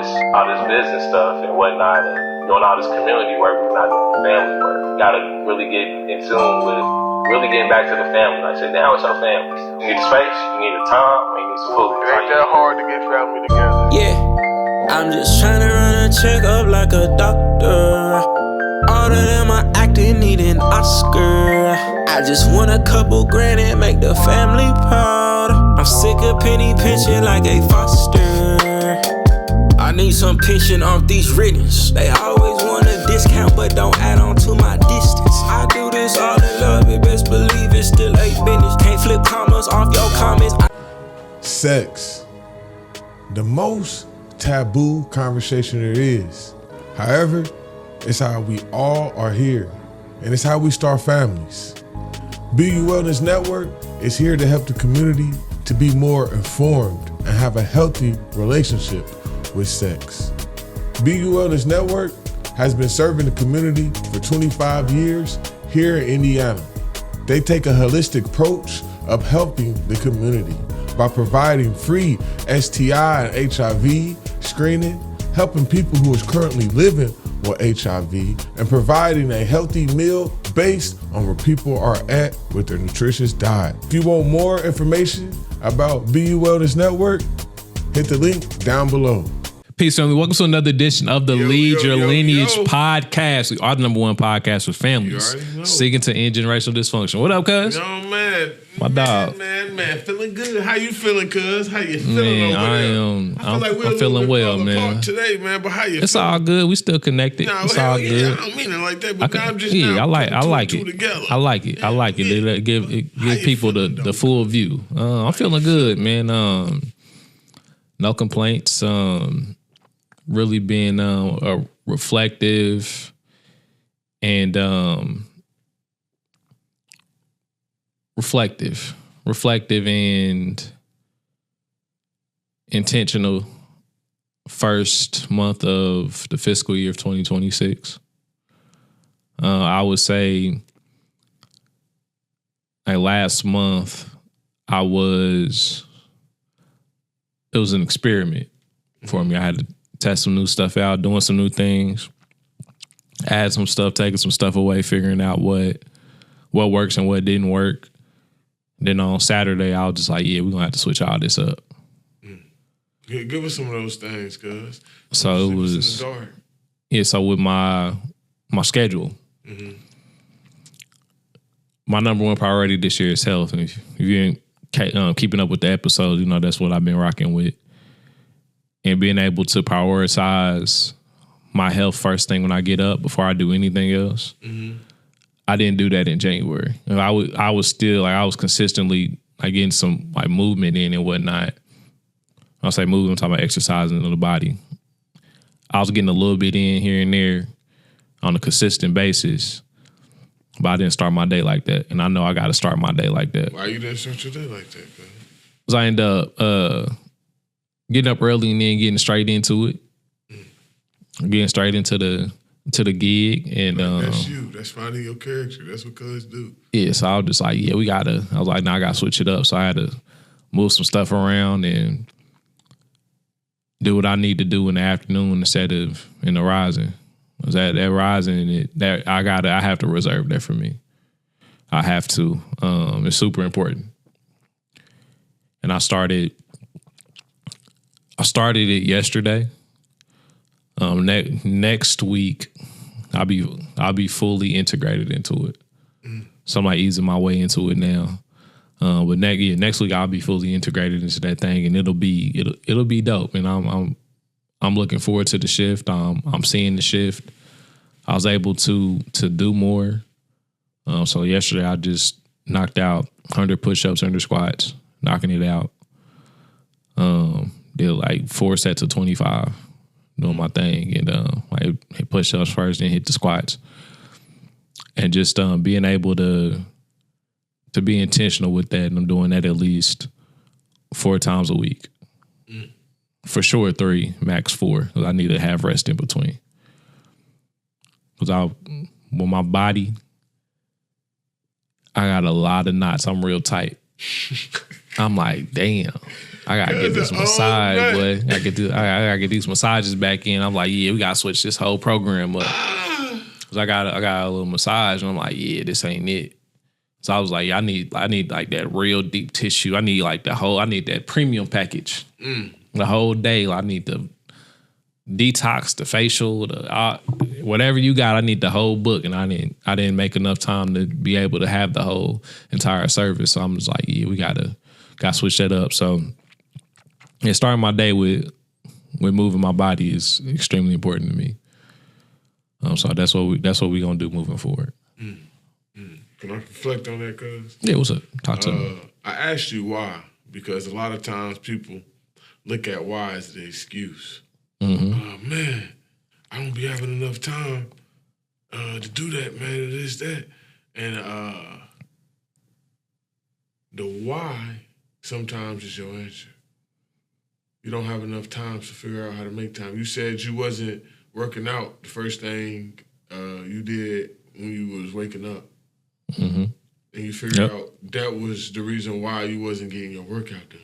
this business stuff and whatnot, and doing all this community work, we're not doing family work. You gotta really get in tune with really getting back to the family. Like, sit down with your family. You need the space, you need the time, and you need some food. It ain't that hard to get family together. Yeah, I'm just trying to run a check up like a doctor. All of them are acting, need an Oscar. I just want a couple grand and make the family proud. I'm sick of penny pinching like a foster. I need some pension off these writtens. They always want a discount, but don't add on to my distance. I do this all in love, and best believe it's still a business. Can't flip commas off your comments. Sex. The most taboo conversation there is. However, it's how we all are here, and it's how we start families. BU Wellness Network is here to help the community to be more informed and have a healthy relationship with sex. BU Wellness Network has been serving the community for 25 years here in Indiana. They take a holistic approach of helping the community by providing free STI and HIV screening, helping people who is currently living with HIV, and providing a healthy meal based on where people are at with their nutritious diet. If you want more information about BU Wellness Network, hit the link down below. Peace, family. Welcome to another edition of the Lead Your Lineage podcast. We are the #1 podcast for families seeking to end generational dysfunction. What up, cuz? Yo, man. My dog. Man. Feeling good. How you feeling, cuz? How you feeling over there? I'm feeling well, man. Today, man, but how you It's feeling? all good. We still connected. It's all good. I don't mean it like that, but I'm just I like it. Together. I like it. It give people the full view. I'm feeling good, man. No complaints. Really being reflective and reflective and intentional first month of the fiscal year of 2026. I would say last month it was an experiment for me. I had to test some new stuff out, doing some new things, add some stuff, taking some stuff away, figuring out what works and what didn't work. Then on Saturday, I was just like, we're going to have to switch all this up. Give us some of those things, cuz. So it was, so with my schedule, my #1 priority this year is health. And if you ain't keeping up with the episodes, you know that's what I've been rocking with. And being able to prioritize my health first thing when I get up before I do anything else. I didn't do that in January. I was still I was consistently getting some movement in and whatnot. When I say movement, I'm talking about exercising in the body. I was getting a little bit in here and there on a consistent basis, but I didn't start my day like that. And I know I got to start my day like that. Why you didn't start your day like that, man? Because I ended up getting up early and then getting straight into it. Getting straight into the gig. And that's you. That's finding your character. That's what cuz do. Yeah, so I was just like, I was like, I gotta switch it up. So I had to move some stuff around and do what I need to do in the afternoon instead of in the rising. Was that rising I have to reserve that for me. I have to. It's super important. And I started it yesterday. Next week, I'll be fully integrated into it. So I'm easing my way into it now. But next week I'll be fully integrated into that thing, and it'll be dope. And I'm looking forward to the shift. I'm seeing the shift. I was able to do more. So yesterday I just knocked out 100 push-ups, 100 squats, knocking it out. Did 4 sets of 25, doing my thing, and hit push-ups first, then hit the squats, and just being able to be intentional with that. And I'm doing that at least 4 times a week, for sure 3, max 4. Because I need to have rest in between. Because with my body, I got a lot of knots. I'm real tight. I'm like, damn. I gotta get this massage, boy. I gotta get these massages back in. I'm like, yeah, we gotta switch this whole program up. Cause I got a little massage, and I'm like, yeah, this ain't it. So I was like, I need like that real deep tissue. I need that premium package. The whole day. I need the detox, the facial, whatever you got. I need the whole book, and I didn't make enough time to be able to have the whole entire service. So I'm just like, yeah, we gotta switch that up. So yeah, starting my day with moving my body is extremely important to me. So that's what we gonna do moving forward. Can I reflect on that, cuz? Yeah, what's up? Talk to me. I asked you why, because a lot of times people look at why as the excuse. Man, I don't be having enough time to do that, man, this, that. And the why sometimes is your answer. You don't have enough time to figure out how to make time. You said you wasn't working out the first thing you did when you was waking up. And you figured out that was the reason why you wasn't getting your workout done.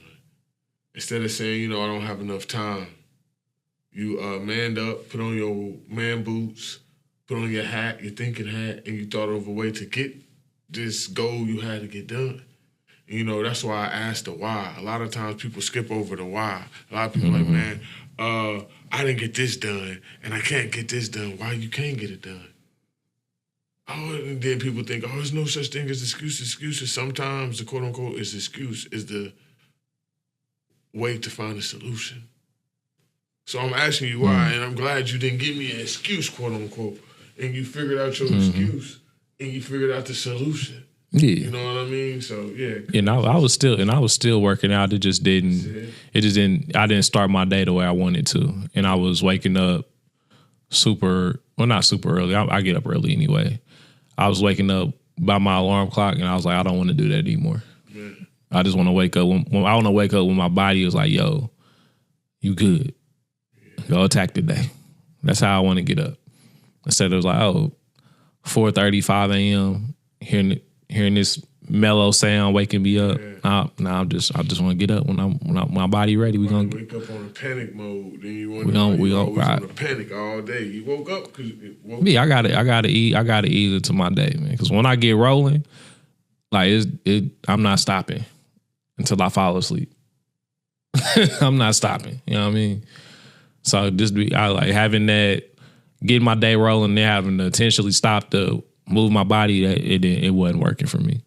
Instead of saying, I don't have enough time, you manned up, put on your man boots, put on your hat, your thinking hat, and you thought of a way to get this goal you had to get done. And, that's why I asked the why. A lot of times people skip over the why. A lot of people like, man, I didn't get this done, and I can't get this done. Why you can't get it done? Oh, and then people think, there's no such thing as excuses. Sometimes the quote-unquote excuse is the way to find a solution. So I'm asking you why, and I'm glad you didn't give me an excuse, quote-unquote, and you figured out your excuse, and you figured out the solution. Yeah. You know what I mean? So, yeah. And I was still working out. I didn't start my day the way I wanted to. And I was waking up not super early. I get up early anyway. I was waking up by my alarm clock, and I was like, I don't want to do that anymore. Yeah. I just want to wake up. I want to wake up when my body is like, yo, you good. Go attack today. That's how I want to get up. Instead of like, 4:30, 5 a.m., hearing this mellow sound waking me up. Yeah. I just want to get up when my body ready. We gonna wake up on a panic mode. Then you we gonna ride. On a panic all day. You woke up because I gotta ease into my day, man. Because when I get rolling, like I'm not stopping until I fall asleep. I'm not stopping. You know what I mean? So I like having that, getting my day rolling, and having to intentionally stop to move my body. It wasn't working for me.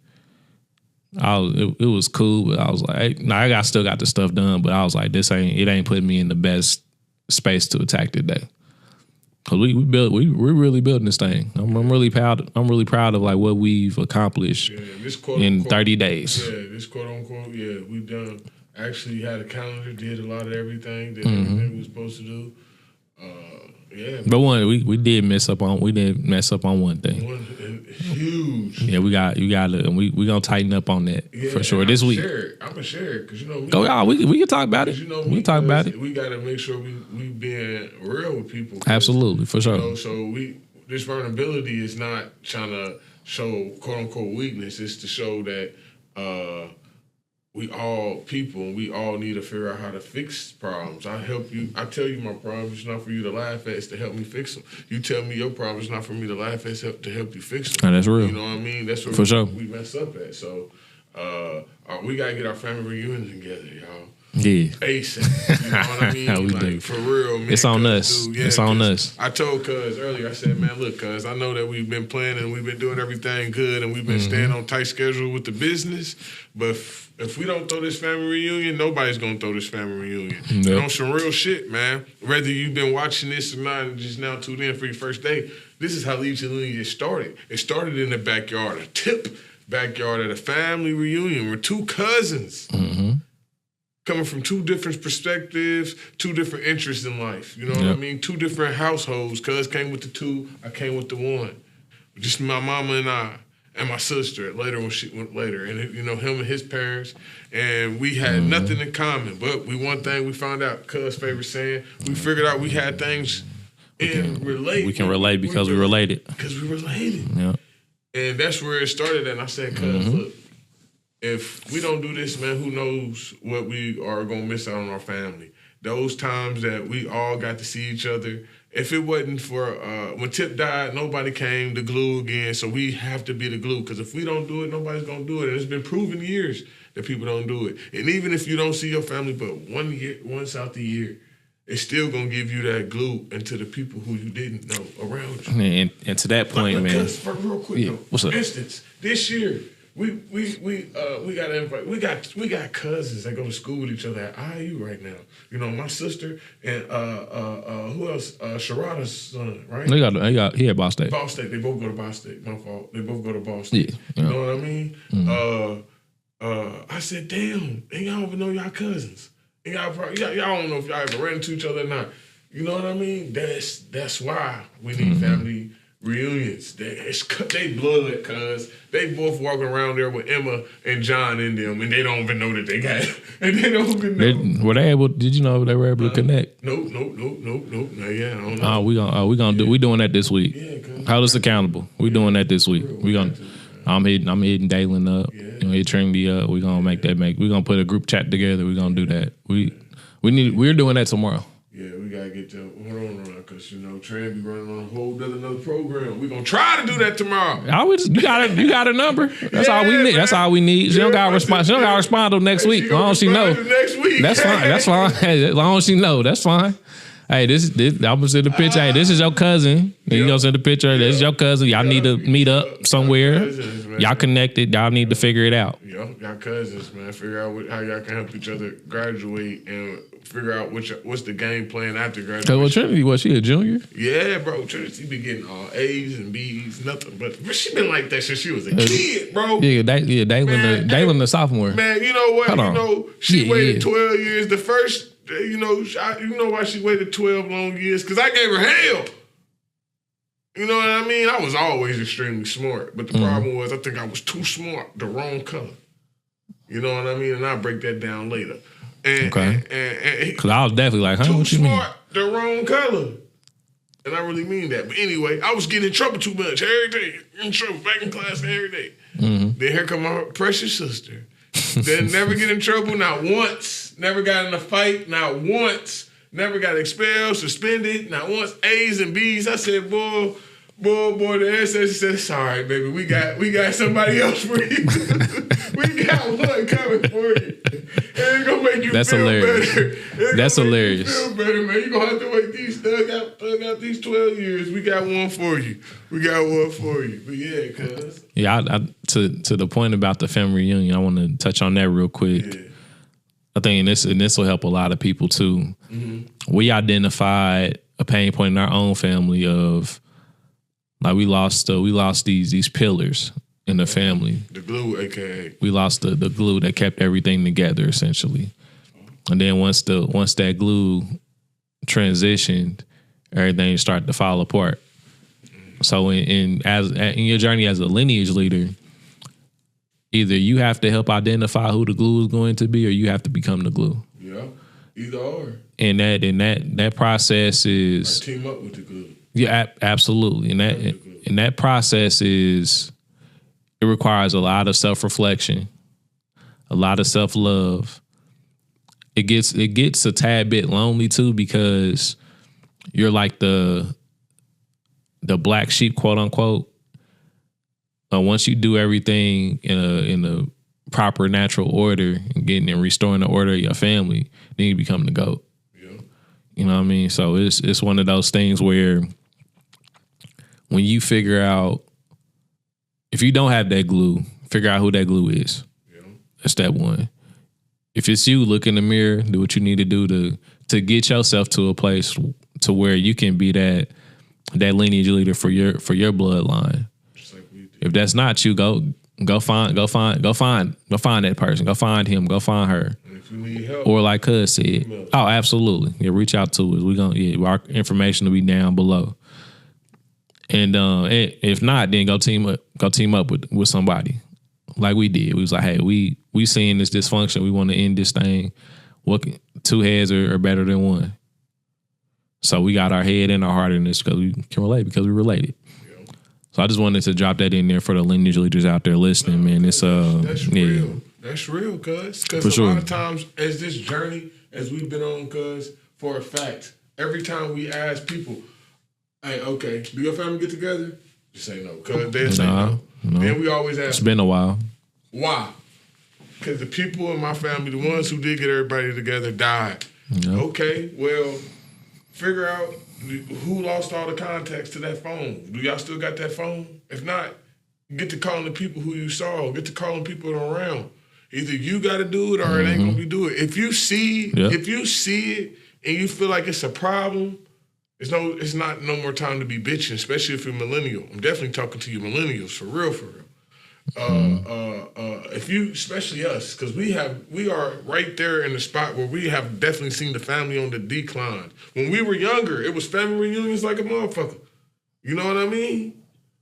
It was cool, but I was like, I still got the stuff done, but I was like, it ain't putting me in the best space to attack today. Cause we're really building this thing. I'm really proud of like what we've accomplished in 30 days. Yeah, this quote unquote, we've done. Actually had a calendar, did a lot of everything, did everything we were supposed to do. But we did mess up on one thing. Huge. Yeah, we gonna tighten up on that for sure this week. I'm gonna share it because we can talk about it. We can talk about it. We gotta make sure we being real with people. Absolutely, for sure. So this vulnerability is not trying to show quote unquote weakness. It's to show that we all people and we all need to figure out how to fix problems. I help you. I tell you my problems. It's not for you to laugh at. It's to help me fix them. You tell me your problems. It's not for me to laugh at. It's to help you fix them. And that's real. You know what I mean? That's where we mess up at. So we got to get our family reunion together, y'all. Yeah. ASAP. You know what I mean? We like, do. For real, man. It's on us. It's on us. I told Cuz earlier, I said, man, look, Cuz, I know that we've been planning and we've been doing everything good and we've been staying on tight schedule with the business, but if we don't throw this family reunion, nobody's going to throw this family reunion. Yep. And on some real shit, man, whether you've been watching this or not and just now tuned in for your first day, this is how Lead Your Lineage started. It started in the backyard, a tip backyard at a family reunion with two cousins. Coming from two different perspectives, two different interests in life. You know what I mean? Two different households. Cuz came with the two, I came with the one. Just my mama and I, and my sister later when she went later. And, him and his parents. And we had nothing in common. But one thing we found out, Cuz' favorite saying, we figured out we had things we can relate because we related. Because we related. Yeah. And that's where it started. And I said, Cuz, look, if we don't do this, man, who knows what we are gonna miss out on our family. Those times that we all got to see each other. If it wasn't for when Tip died, nobody came to glue again. So we have to be the glue, because if we don't do it, nobody's gonna do it. And it's been proven years that people don't do it. And even if you don't see your family but once out the year, it's still gonna give you that glue into the people who you didn't know around you. And to that point, man. For real quick, Yeah, though, what's up? for instance, this year we got invite. We got cousins that go to school with each other at IU right now. You know, my sister and who else? Sharada's son, right? He at Ball State. Ball State. They both go to Ball State. My fault. They both go to Ball State. Yeah. You know what I mean? Mm-hmm. I said, damn, and y'all even know y'all cousins. And y'all don't know if y'all ever ran into each other or not. You know what I mean? That's why we need family reunions. They blood, cuz they both walking around there with Emma and John in them, and they don't even know that they got it. And they don't even know. Were they able? Did you know they were able to connect? Nope. Not yet. I don't know. We doing that this week. Yeah, cuz. Hold us accountable. We doing that this week. We gonna. I'm hitting Dalen up. Yeah. You know, hit Trinity up. We gonna we're gonna put a group chat together. We gonna do that. We're doing that tomorrow. Yeah, we gotta get to hold on, because Trey be running on a whole another program. We gonna try to do that tomorrow. You got a number. That's all we need. Man. That's all we need. She don't got to respond. She don't got to respond till next week. As long as she know. Next week. That's fine. That's fine. Hey, as long as she know, that's fine. Hey, this I'm gonna send the picture. Hey, this is your cousin. You gonna send the picture. This is your cousin. Y'all need to meet up somewhere. Cousins, y'all connected. Y'all need to figure it out. Y'all cousins, man. Figure out how y'all can help each other graduate and figure out what's the game plan after graduation. Well, Trinity, was she a junior? Yeah, bro. Trinity be getting all A's and B's, nothing. But she been like that since she was a kid, bro. Dalen the sophomore. Man, you know what? Hold on. She waited 12 years. The first, you know why she waited 12 long years? Because I gave her hell. You know what I mean? I was always extremely smart. But the problem was I think I was too smart, the wrong color. You know what I mean? And I'll break that down later. Because I was definitely like, too what you mean? smart, the wrong color. And I really mean that. But anyway, I was getting in trouble too much every day. In trouble, back in class every day. Then here come my precious sister. Then never get in trouble, not once. Never got in a fight, not once. Never got expelled, suspended, not once. A's and B's. I said, boy, the ancestor said, it's all right, baby. We got somebody else for you. We got one coming for you. And it's gonna make you feel hilarious. better. That's hilarious. You feel better, man. You're gonna have to wait thug out these 12 years. We got one for you. But yeah, cuz. Yeah, to the point about the family reunion, I want to touch on that real quick. Yeah. I think this will help a lot of people too. We identified a pain point in our own family of like we lost these pillars in the family. The glue, aka. We lost the glue that kept everything together essentially. And then once that glue transitioned, everything started to fall apart. So in your journey as a lineage leader, either you have to help identify who the glue is going to be, or you have to become the glue. Yeah, either or. And that process is team up with the glue. Yeah, absolutely. And that process it requires a lot of self-reflection, a lot of self-love. It gets a tad bit lonely too, because you're like the black sheep, quote unquote. Once you do everything in a proper natural order and restoring the order of your family, then you become the GOAT. Yeah. You know what I mean? So it's one of those things where when you figure out, if you don't have that glue, figure out who that glue is. Yeah. That's step one. If it's you, look in the mirror, do what you need to do to get yourself to a place to where you can be that lineage leader for your bloodline. If that's not you, go find that person. Go find him. Go find her. And if you need help, or like Cuz said, oh, absolutely. Yeah, reach out to us. Our information will be down below. And if not, then go team up with somebody, like we did. We was like, hey, we seeing this dysfunction. We want to end this thing. Two heads are better than one. So we got our head and our heart in this because we can relate, because we related. So I just wanted to drop that in there for the lineage leaders out there listening, man. It's that's real. That's real, cuz. For Because a sure. lot of times, as this journey, as we've been on, cuz, for a fact, every time we ask people, hey, okay, do your family get together? You say no, cuz they'll say no. Then we always ask, It's been a while. why? Because the people in my family, the ones who did get everybody together, died. Yep. Okay, well, figure out who lost all the contacts to that phone. Do y'all still got that phone? If not, get to calling the people who you saw. Get to calling people around. Either you got to do it or it ain't gonna be do it. If you see it and you feel like it's a problem, it's not no more time to be bitching, especially if you're millennial. I'm definitely talking to you millennials for real. If you, especially us, because we are right there in the spot where we have definitely seen the family on the decline. When we were younger, it was family reunions like a motherfucker. You know what I mean?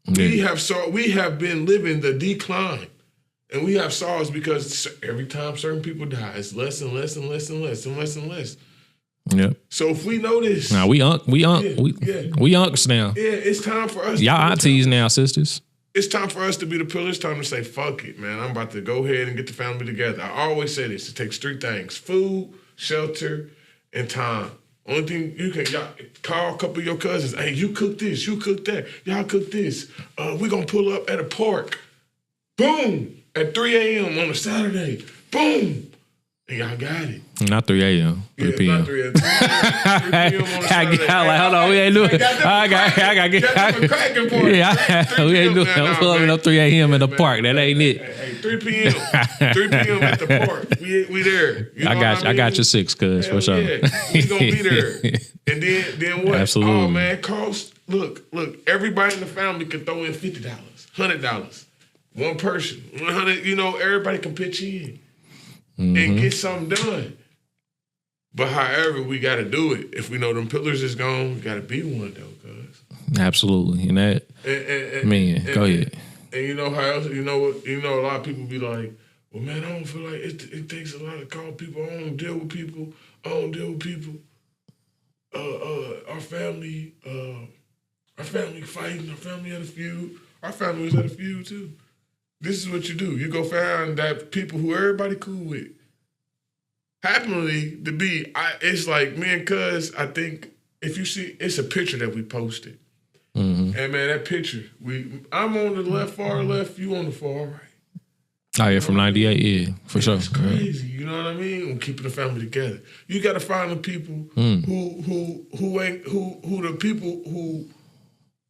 Yeah. We have been living the decline. And we have saws because every time certain people die, it's less and less and less and less and less and less. Yep. So if we know this, Now we unks now. yeah, it's time for us. Y'all aunties now, sisters. It's time for us to be the pillars. It's time to say, fuck it, man. I'm about to go ahead and get the family together. I always say this. It takes three things: food, shelter, and time. Only thing you can, y'all call a couple of your cousins. Hey, you cook this, you cook that. Y'all cook this. We're going to pull up at a park. Boom. At 3 a.m. on a Saturday. Boom. And y'all got it. Not 3 a.m. 3 p.m. Not 3 a.m. 3 p.m. on a Saturday. Hold on, we ain't doing it. I got cracking party. Yeah, we ain't doing it. I'm pulling up 3 a.m. in the park. That ain't it. Hey, 3 p.m. 3 p.m. at the park. We there. You know I got your 6, cuz, for sure. Yeah. We gonna be there. And then what? Absolutely. Oh man, cost. Look. Everybody in the family can throw in $50, $100. One person, 100. You know, everybody can pitch in and get something done. But however, we got to do it. If we know them pillars is gone, we got to be one though, cuz. Absolutely, and that. Go ahead. And you know how else? You know what? You know a lot of people be like, "Well, man, I don't feel like it takes a lot to call people. I don't deal with people. I don't deal with people. Our family fighting. Our family had a feud. Our family was at a feud too. This is what you do. You go find that people who everybody cool with. Happily to be, it's like me and cuz, I think, if you see, it's a picture that we posted. And man, that picture, I'm on the left, far left, you on the far right. Oh yeah, from 98, yeah, for sure. It's crazy, you know what I mean? I'm keeping the family together. You gotta find the people who the people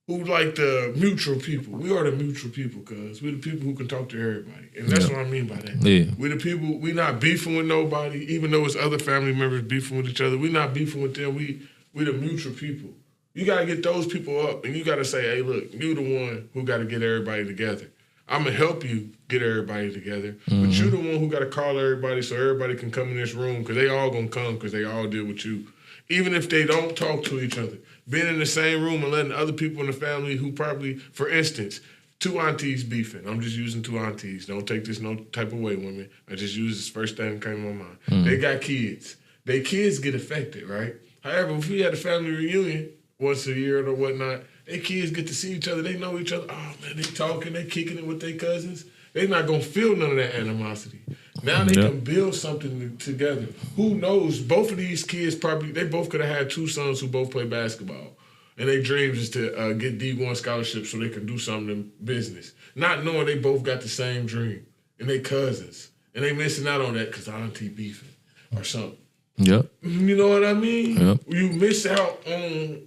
who like the mutual people. We are the mutual people, cuz. We're the people who can talk to everybody. And that's what I mean by that. Yeah. We're the people, we not beefing with nobody, even though it's other family members beefing with each other. We not beefing with them. We the mutual people. You got to get those people up, and you got to say, hey, look, you the one who got to get everybody together. I'm going to help you get everybody together, but you the one who got to call everybody so everybody can come in this room, because they all going to come because they all deal with you. Even if they don't talk to each other. Being in the same room and letting other people in the family who probably, for instance, 2 aunties beefing. I'm just using 2 aunties. Don't take this no type of way, women. I just use this first thing that came to my mind. They got kids. They kids get affected, right? However, if we had a family reunion once a year or whatnot, they kids get to see each other. They know each other. Oh, man, they talking. They kicking it with their cousins. They're not going to feel none of that animosity. Now they can build something together. Who knows? Both of these kids they both could have had 2 sons who both play basketball. And their dreams is to get D1 scholarships so they can do something in business. Not knowing they both got the same dream. And they cousins. And they missing out on that because auntie beefing or something. Yep. You know what I mean? Yep. You miss out on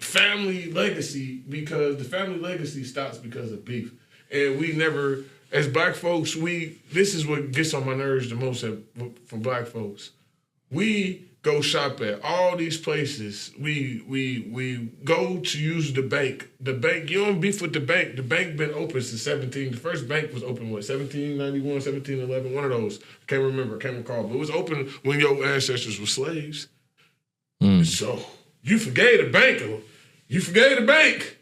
family legacy because the family legacy stops because of beef. And we never, as black folks, this is what gets on my nerves the most for black folks. We go shop at all these places. We go to use the bank. The bank, you don't beef with the bank. The bank been open since the first bank was open, 1791, 1711, one of those. I can't remember, can't recall. But it was open when your ancestors were slaves. So you forgave the bank. You forgave the bank.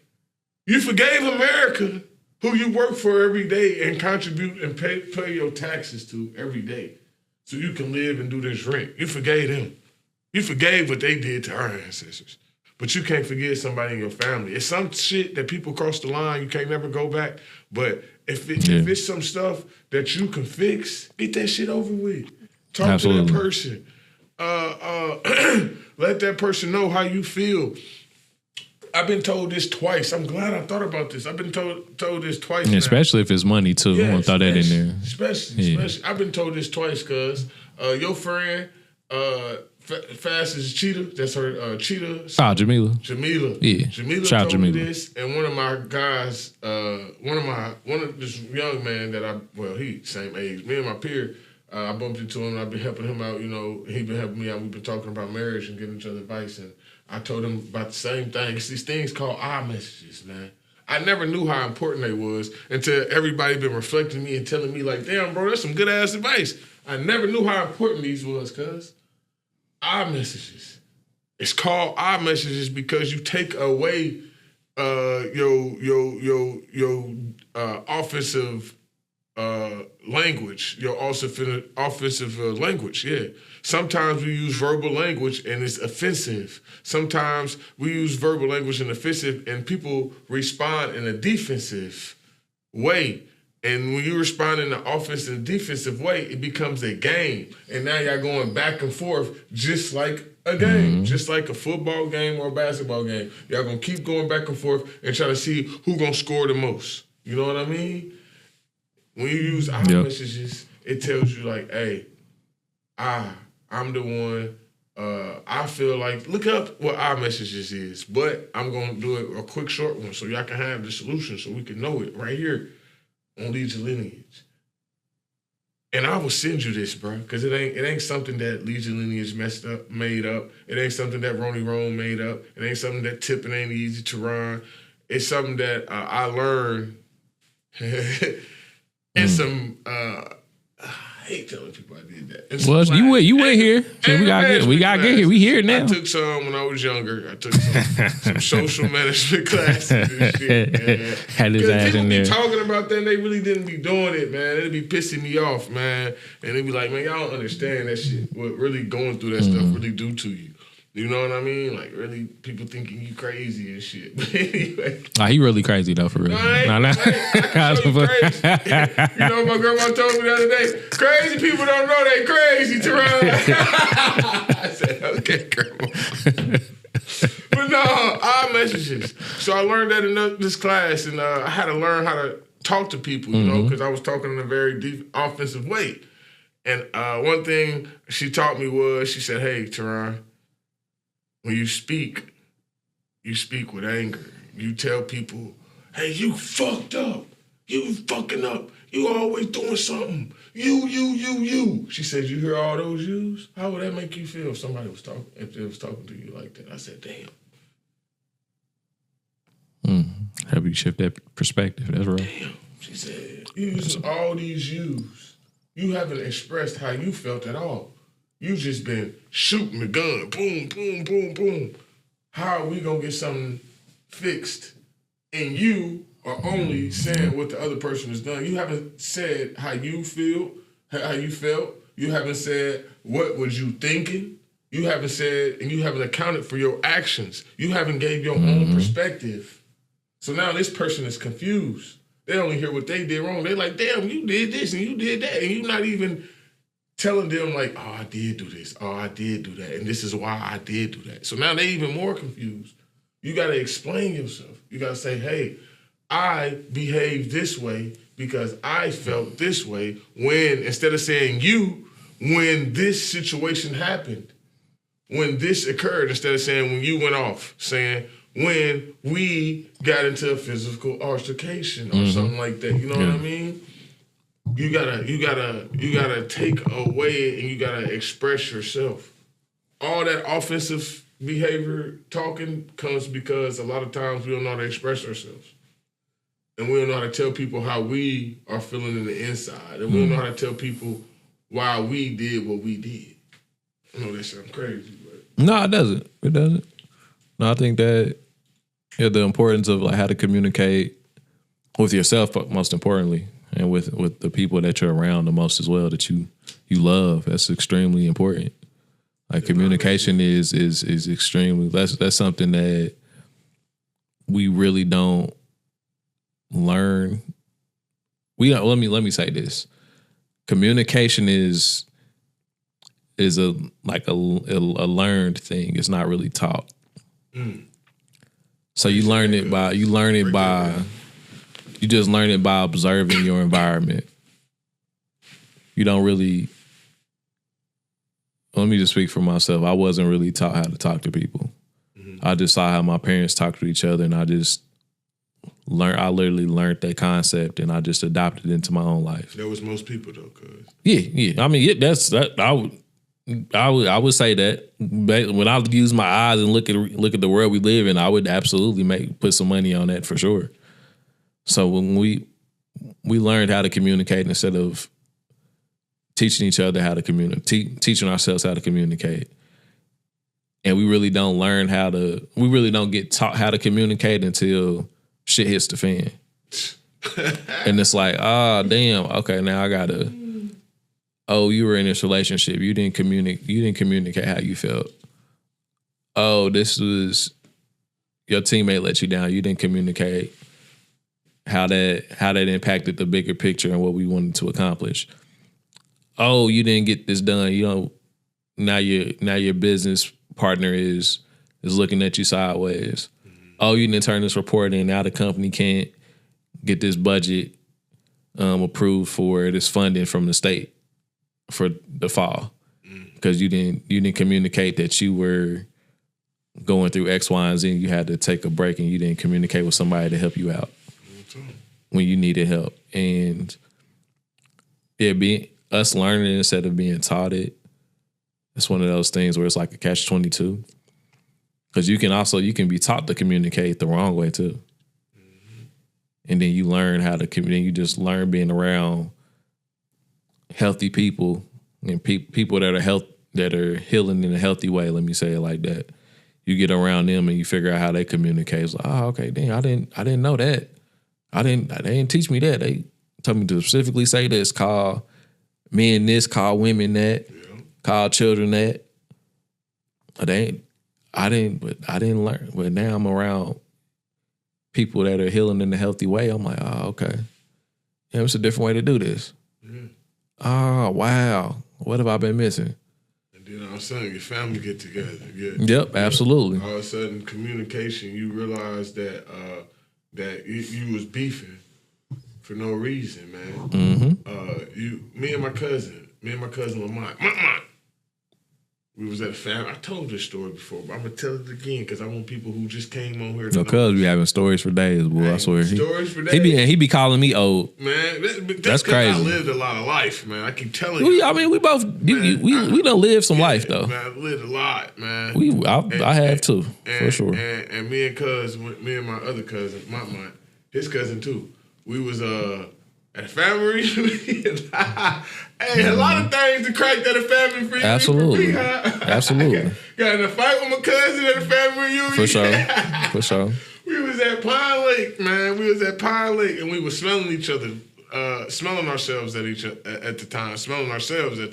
You forgave America, who you work for every day and contribute and pay your taxes to every day so you can live and do this rent. You forgave them. You forgave what they did to our ancestors. but you can't forget somebody in your family. It's some shit that people cross the line, you can't never go back. But if it's some stuff that you can fix, get that shit over with. Talk to that person. Let that person know how you feel. I've been told this twice. I'm glad I thought about this. I've been told this twice. Yeah, especially if it's money too. Yeah, I want to throw that in there. Especially. I've been told this twice, cuz your friend, Fast as Cheetah, that's her Cheetah. Jamila. Yeah. Jamila Shout told me Jamila. this, and one of my guys, one of this young man that he same age, me and my peer, I bumped into him and I've been helping him out, he been helping me out. We've been talking about marriage and giving each other advice, and I told him about the same thing. It's these things called iMessages, man. I never knew how important they was until everybody been reflecting me and telling me like, damn, bro, that's some good ass advice. I never knew how important these was, cuz. iMessages. It's called iMessages because you take away your offensive language, your offensive language, yeah. Sometimes we use verbal language and it's offensive. Sometimes we use verbal language and offensive and people respond in a defensive way. And when you respond in an offensive and defensive way, it becomes a game. And now y'all going back and forth just like a game, just like a football game or a basketball game. Y'all gonna keep going back and forth and try to see who gonna score the most. You know what I mean? When you use iMessages, it tells you like, hey, I'm the one, I feel like, look up what iMessages is, but I'm gonna do it a quick short one so y'all can have the solution so we can know it right here on Lead Your Lineage. And I will send you this, bro, because it ain't something that Lead Your Lineage made up. It ain't something that Ronnie Rome made up. It ain't something that Tippin' ain't easy to run. It's something that I learned and some I hate telling people I did that. Well, you went here. So we gotta get here. We here now. I took some when I was younger. I took some social management classes and shit, man. Had his ass in there. People be talking about that and they really didn't be doing it, man. It'd be pissing me off, man. And they'd be like, man, y'all don't understand that shit. What really going through that stuff really do to you. You know what I mean? Like, really, people thinking you crazy and shit. But anyway. He really crazy, though, for real. I can show you crazy. You know what my grandma told me the other day? Crazy people don't know they crazy, Teron. I said, okay, grandma. But no, iMessages. So I learned that in this class, and I had to learn how to talk to people, you know, because I was talking in a very deep offensive way. And one thing she taught me was, she said, hey, Teron, when you speak with anger. You tell people, hey, you fucked up. You fucking up. You always doing something. You. She said, you hear all those yous? How would that make you feel if somebody was talking, if they was talking to you like that? I said, damn. Help you shift that perspective. That's right. Damn. She said, you using all these yous. You haven't expressed how you felt at all. You just been shooting the gun. Boom, boom, boom, boom. How are we going to get something fixed? And you are only saying what the other person has done. You haven't said how you feel, how you felt. You haven't said what was you thinking. You haven't said, and you haven't accounted for your actions. You haven't gave your own perspective. So now this person is confused. They only hear what they did wrong. They're like, damn, you did this and you did that. And you're not even telling them like, oh, I did do this. Oh, I did do that. And this is why I did do that. So now they're even more confused. You got to explain yourself. You got to say, hey, I behaved this way because I felt this way when, instead of saying you, when this situation happened, when this occurred, instead of saying when you went off, saying when we got into a physical altercation or something like that. You know what I mean? You gotta take away and you gotta express yourself. All that offensive behavior talking comes because a lot of times we don't know how to express ourselves. And we don't know how to tell people how we are feeling in the inside. And we don't know how to tell people why we did what we did. I know that sounds crazy, but no, it doesn't. It doesn't. No, I think that the importance of like how to communicate with yourself, most importantly, and with the people that you're around the most as well, that you love. That's extremely important. Like communication is extremely. That's something that we really don't learn. We don't. Let me say this. Communication is a learned thing. It's not really taught. So you just learn it by observing your environment. You don't really. Let me just speak for myself. I wasn't really taught how to talk to people. I just saw how my parents talked to each other, and I literally learned that concept, and I just adopted it into my own life. That was most people though, cuz. Yeah. I mean, that's that. I would say that when I use my eyes and look at the world we live in, I would absolutely put some money on that for sure. So when we learned how to communicate instead of teaching each other how to communicate, teaching ourselves how to communicate. And we really don't get taught how to communicate until shit hits the fan. And it's like, damn, okay, now I gotta, you were in this relationship. You didn't communicate how you felt. Oh, this was your teammate let you down. You didn't communicate how that impacted the bigger picture and what we wanted to accomplish. Oh, you didn't get this done. You know, now your business partner is looking at you sideways. Oh, you didn't turn this report in. Now the company can't get this budget approved for this funding from the state for the fall because you didn't communicate that you were going through X, Y, and Z. You had to take a break and you didn't communicate with somebody to help you out when you needed help. And us learning instead of being taught it, it's one of those things where it's like a catch-22. Because you can be taught to communicate the wrong way too. And then you learn how to communicate. You just learn being around healthy people and people that are healing in a healthy way. Let me say it like that. You get around them and you figure out how they communicate. It's like, okay, damn, I didn't know that. They didn't teach me that. They told me to specifically say this. Call men this. Call women that. Call children that. I didn't learn. But now I'm around people that are healing in a healthy way. I'm like, okay. Yeah, it's a different way to do this. Oh, wow. What have I been missing? And then all of a sudden your family get together. Yep, absolutely. All of a sudden communication, you realize that that you was beefing for no reason, man. Me and my cousin Lamont. We was at a family. I told this story before, but I'm gonna tell it again because I want people who just came on here. No, cuz we having stories for days, boy. Man, I swear. Stories for days. He be calling me old. Man, that's crazy. I lived a lot of life, man. I keep telling you. We both. We done lived some life though. Man, I lived a lot, man. I have too, for sure. And me and my other cousin, his cousin too. We was at a family reunion. Hey, a lot of things to crack at a family reunion. Absolutely. Absolutely. Got in a fight with my cousin at a family reunion. For sure. We was at Pine Lake, man. And we were smelling each other, smelling ourselves at the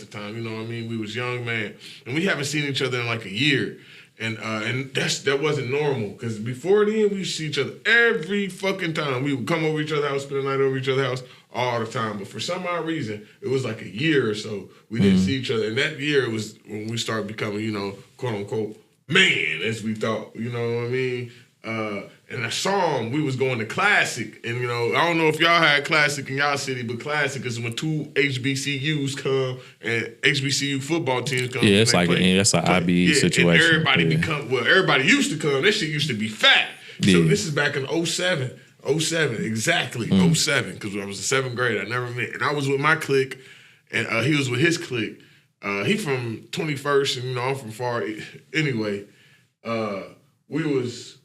time. You know what I mean? We was young, man. And we haven't seen each other in like a year. And that wasn't normal because before then we used to see each other every fucking time. We would come over each other's house, spend the night over each other's house all the time. But for some odd reason, it was like a year or so we didn't see each other. And that year was when we started becoming, quote unquote, man, as we thought. You know what I mean? And a song, we was going to Classic. And, I don't know if y'all had Classic in y'all city, but Classic is when two HBCUs come and HBCU football teams come. Yeah, it's like that's an IBE situation. And everybody used to come. That shit used to be fat. Yeah. So this is back in 07. 07, exactly. 07, because I was in 7th grade. I never met. And I was with my clique, and he was with his clique. He from 21st, and, I'm from far. Anyway, we was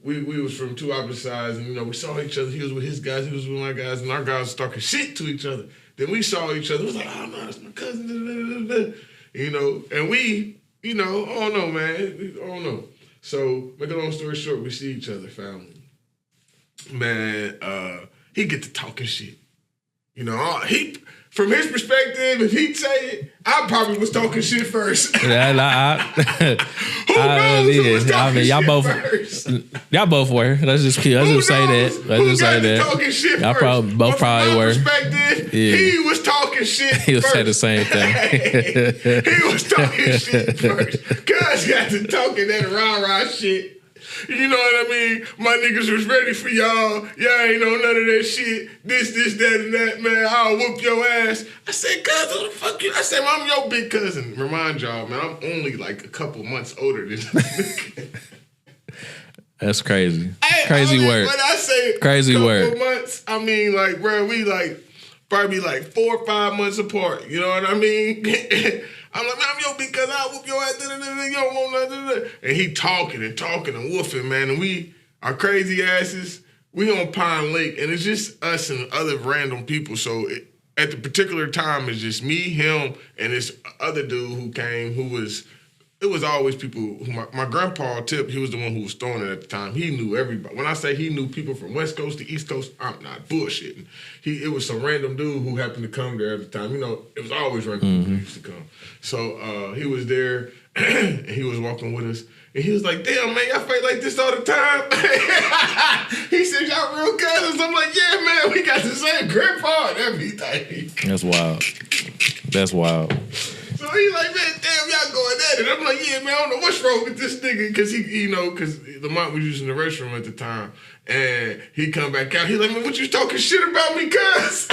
from two opposite sides, and we saw each other. He was with his guys, he was with my guys, and our guys was talking shit to each other. Then we saw each other. It was like, oh no, that's my cousin. And we, I don't know, man. I don't know. So make a long story short, we see each other, family. Man, he get to talking shit. You know, from his perspective, if he'd say it, I probably was talking shit first. Who knows who was talking shit first? Y'all both were. Let's just say that. Let's just say that. Talking shit y'all first. both probably were. Perspective, he was talking shit. He was saying the same thing. He was talking shit first. Cuz got to talking that rah shit. You know what I mean? My niggas was ready for y'all. Y'all ain't know none of that shit. This, that, and that, man. I'll whoop your ass. I said, cuz, what the fuck you? I said, I'm your big cousin. Remind y'all, man, I'm only like a couple months older than this nigga. That's crazy. Crazy work. When I say crazy couple months, I mean, like, bro, we like probably like 4 or 5 months apart. You know what I mean? I'm like, man, I'm your because I'll whoop your ass. You don't want nothing. And he talking and woofing, man. And we, our crazy asses, we on Pine Lake. And it's just us and other random people. So at the particular time, it's just me, him, and this other dude who came it was always people who my grandpa Tip, he was the one who was throwing it at the time. He knew everybody. When I say he knew people from West Coast to East Coast, I'm not bullshitting. It was some random dude who happened to come there at the time. You know, it was always random people who used to come. So he was there and he was walking with us. And he was like, damn, man, y'all fight like this all the time? He said, y'all real cousins? I'm like, yeah, man, we got the same grandpa and everything. That's wild. So he's like, man, damn, y'all going at it. I'm like, yeah, man, I don't know what's wrong with this nigga. Because because Lamont was using the restroom at the time. And he come back out. He like, man, what you talking shit about me, cuz?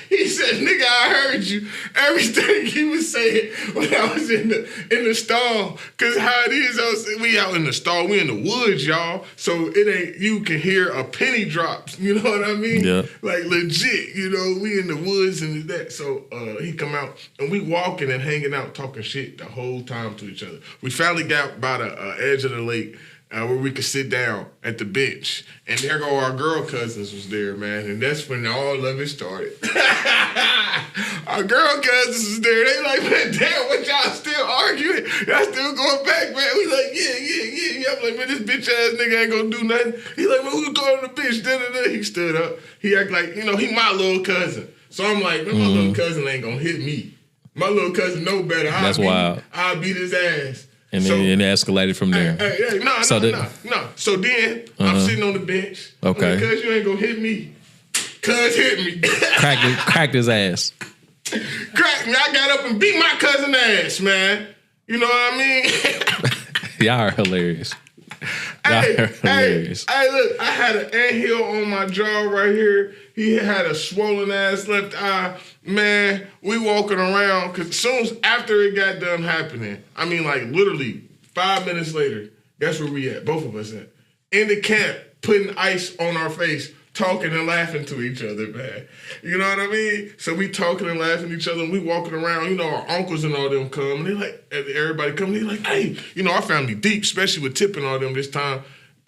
He said, nigga, I heard you. Everything he was saying when I was in the stall. Cause how it is, we out in the stall, we in the woods, y'all. So it ain't, you can hear a penny drops. You know what I mean? Yeah. Like legit, we in the woods and that. So he come out and we walking and hanging out, talking shit the whole time to each other. We finally got by the edge of the lake. Where we could sit down at the bench. And there go our girl cousins was there, man. And that's when all of it started. Our girl cousins was there. They like, man, damn, what y'all still arguing? Y'all still going back, man? We like, yeah. I'm like, man, this bitch ass nigga ain't gonna do nothing. He like, man, who's going to the bench? Da-da-da. He stood up. He act like, he my little cousin. So I'm like, man, my little cousin ain't gonna hit me. My little cousin know better. That's wild. I'll beat his ass. And then it escalated from there. No. So then I'm sitting on the bench. Okay. Because you ain't gonna hit me. Cuz hit me. Cracked his ass. Cracked me. I got up and beat my cousin ass, man. You know what I mean? Y'all are hilarious. Hey, look, I had an anthill on my jaw right here. He had a swollen ass left eye. Man, we walking around, because soon as after it got done happening, I mean like literally 5 minutes later, guess where we at? Both of us at. In the camp, putting ice on our face, talking and laughing to each other, man. You know what I mean? So we talking and laughing at each other, and we walking around, our uncles and all them come, and they like, everybody come, and they like, hey, our family deep, especially with Tip and all them this time.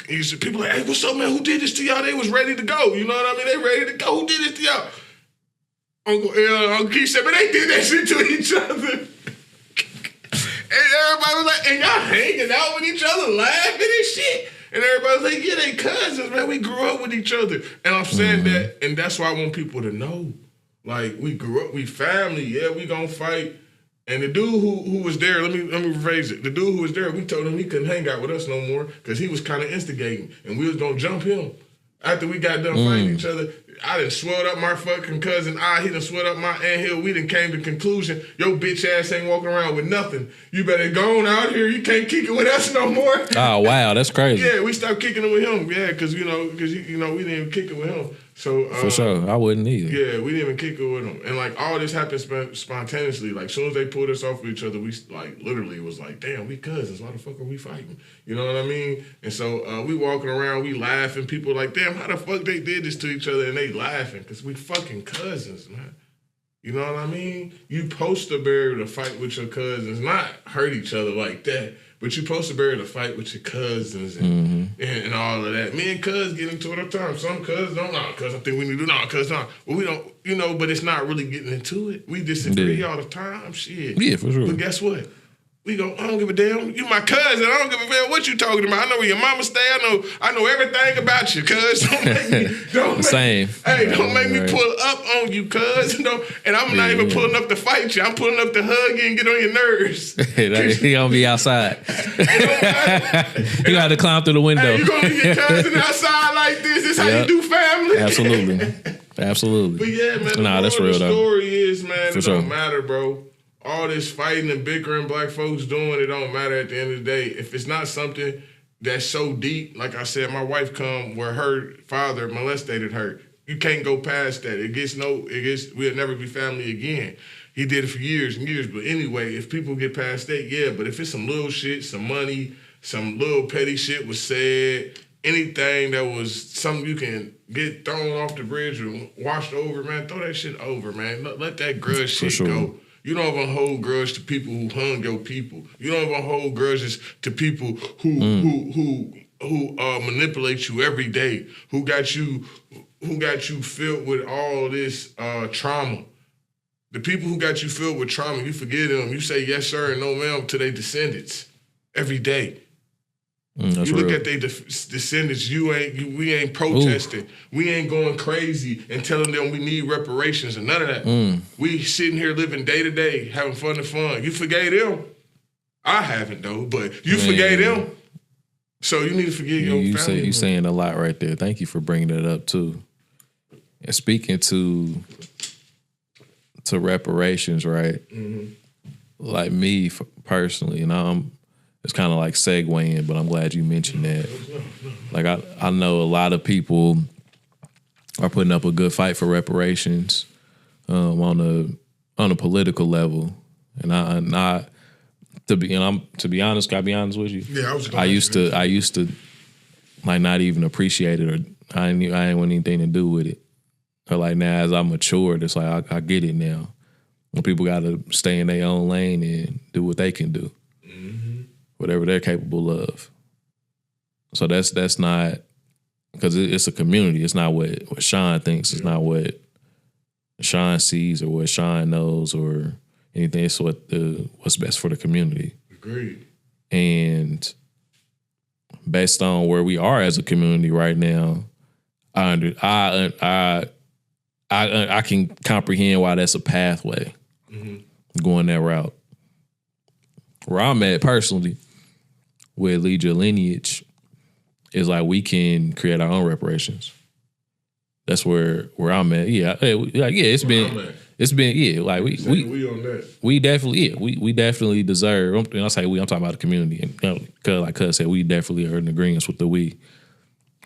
People like, hey, what's up, man? Who did this to y'all? They was ready to go. You know what I mean? They ready to go. Who did this to y'all? Uncle Keith said, but they did that shit to each other. And everybody was like, and y'all hanging out with each other, laughing and shit. And everybody was like, yeah, they cousins, man. We grew up with each other. And I'm saying that, and that's why I want people to know. Like, we grew up, we family, yeah, we gonna fight. And the dude who was there, let me rephrase it. The dude who was there, we told him he couldn't hang out with us no more because he was kind of instigating. And we was gonna jump him. After we got done fighting each other, I done swelled up my fucking cousin. He done swelled up my anthill. We done came to the conclusion, your bitch ass ain't walking around with nothing. You better go on out here. You can't kick it with us no more. Oh, wow. That's crazy. Yeah, we stopped kicking it with him. Yeah, because, we didn't even kick it with him. So for sure. I wouldn't either. Yeah, we didn't even kick it with him. And, like, all this happened spontaneously. Like, as soon as they pulled us off with each other, we, like, literally was like, damn, we cousins. Why the fuck are we fighting? You know what I mean? And so we walking around, we laughing. People like, damn, how the fuck they did this to each other? And they laughing because we fucking cousins, man. You know what I mean? You supposed to be able to fight with your cousins, not hurt each other like that. But you're supposed to be able to fight with your cousins and all of that. Me and cuz get into it all the time. Some cuz don't know. Cuz I think we need to do no. Cuz no. Well, we don't, but it's not really getting into it. We disagree all the time. Shit. Yeah, for sure. But guess what? I don't give a damn. You my cousin. I don't give a damn what you talking about. I know where your mama stay. I know everything about you, cuz. Don't make me pull up on you, cuz. And I'm not even pulling up to fight you. I'm pulling up to hug you and get on your nerves. He gonna be outside. You gotta climb through the window. Hey, you gonna be your cousin outside like this? This how you do family? Absolutely. But yeah, man. That's real though. The story is, man, it sure. don't matter, bro. All this fighting and bickering black folks doing, it don't matter at the end of the day. If it's not something that's so deep, like I said, my wife come where her father molested her. You can't go past that. We'll never be family again. He did it for years and years. But anyway, if people get past that, yeah. But if it's some little shit, some money, some little petty shit was said, anything that was something you can get thrown off the bridge or washed over, man, throw that shit over, man. Let that grudge shit go. You don't even hold grudge to people who hung your people. You don't even hold grudges to people who manipulate you every day, who got you filled with all this trauma. The people who got you filled with trauma, you forgive them. You say yes, sir, and no, ma'am to their descendants every day. You look at their descendants, we ain't protesting. Ooh. We ain't going crazy and telling them we need reparations and none of that. We sitting here living day to day, having fun and fun. You forgave them. I haven't though, but you forgave them. So you need to forgive your family. You saying a lot right there. Thank you for bringing it up too. And speaking to reparations, right? Mm-hmm. Like me personally, it's kind of like segueing, but I'm glad you mentioned that. Like I know a lot of people are putting up a good fight for reparations on a political level, and to be honest, gotta be honest with you. Yeah, I used to like not even appreciate it, or I didn't want anything to do with it. But like now, as I matured, it's like I get it now. When people gotta stay in their own lane and do what they can do. Whatever they're capable of. So that's not, because it's a community. It's not what Sean thinks. It's not what Sean sees or what Sean knows or anything. It's what's best for the community. Agreed. And based on where we are as a community right now, I can comprehend why that's a pathway going that route. Where I'm at personally with Lead Your Lineage is like we can create our own reparations. That's where I'm at. Yeah, it's been on that. We definitely deserve. And I say we, I'm talking about the community, and like Cuz said, we definitely are in agreement with the we.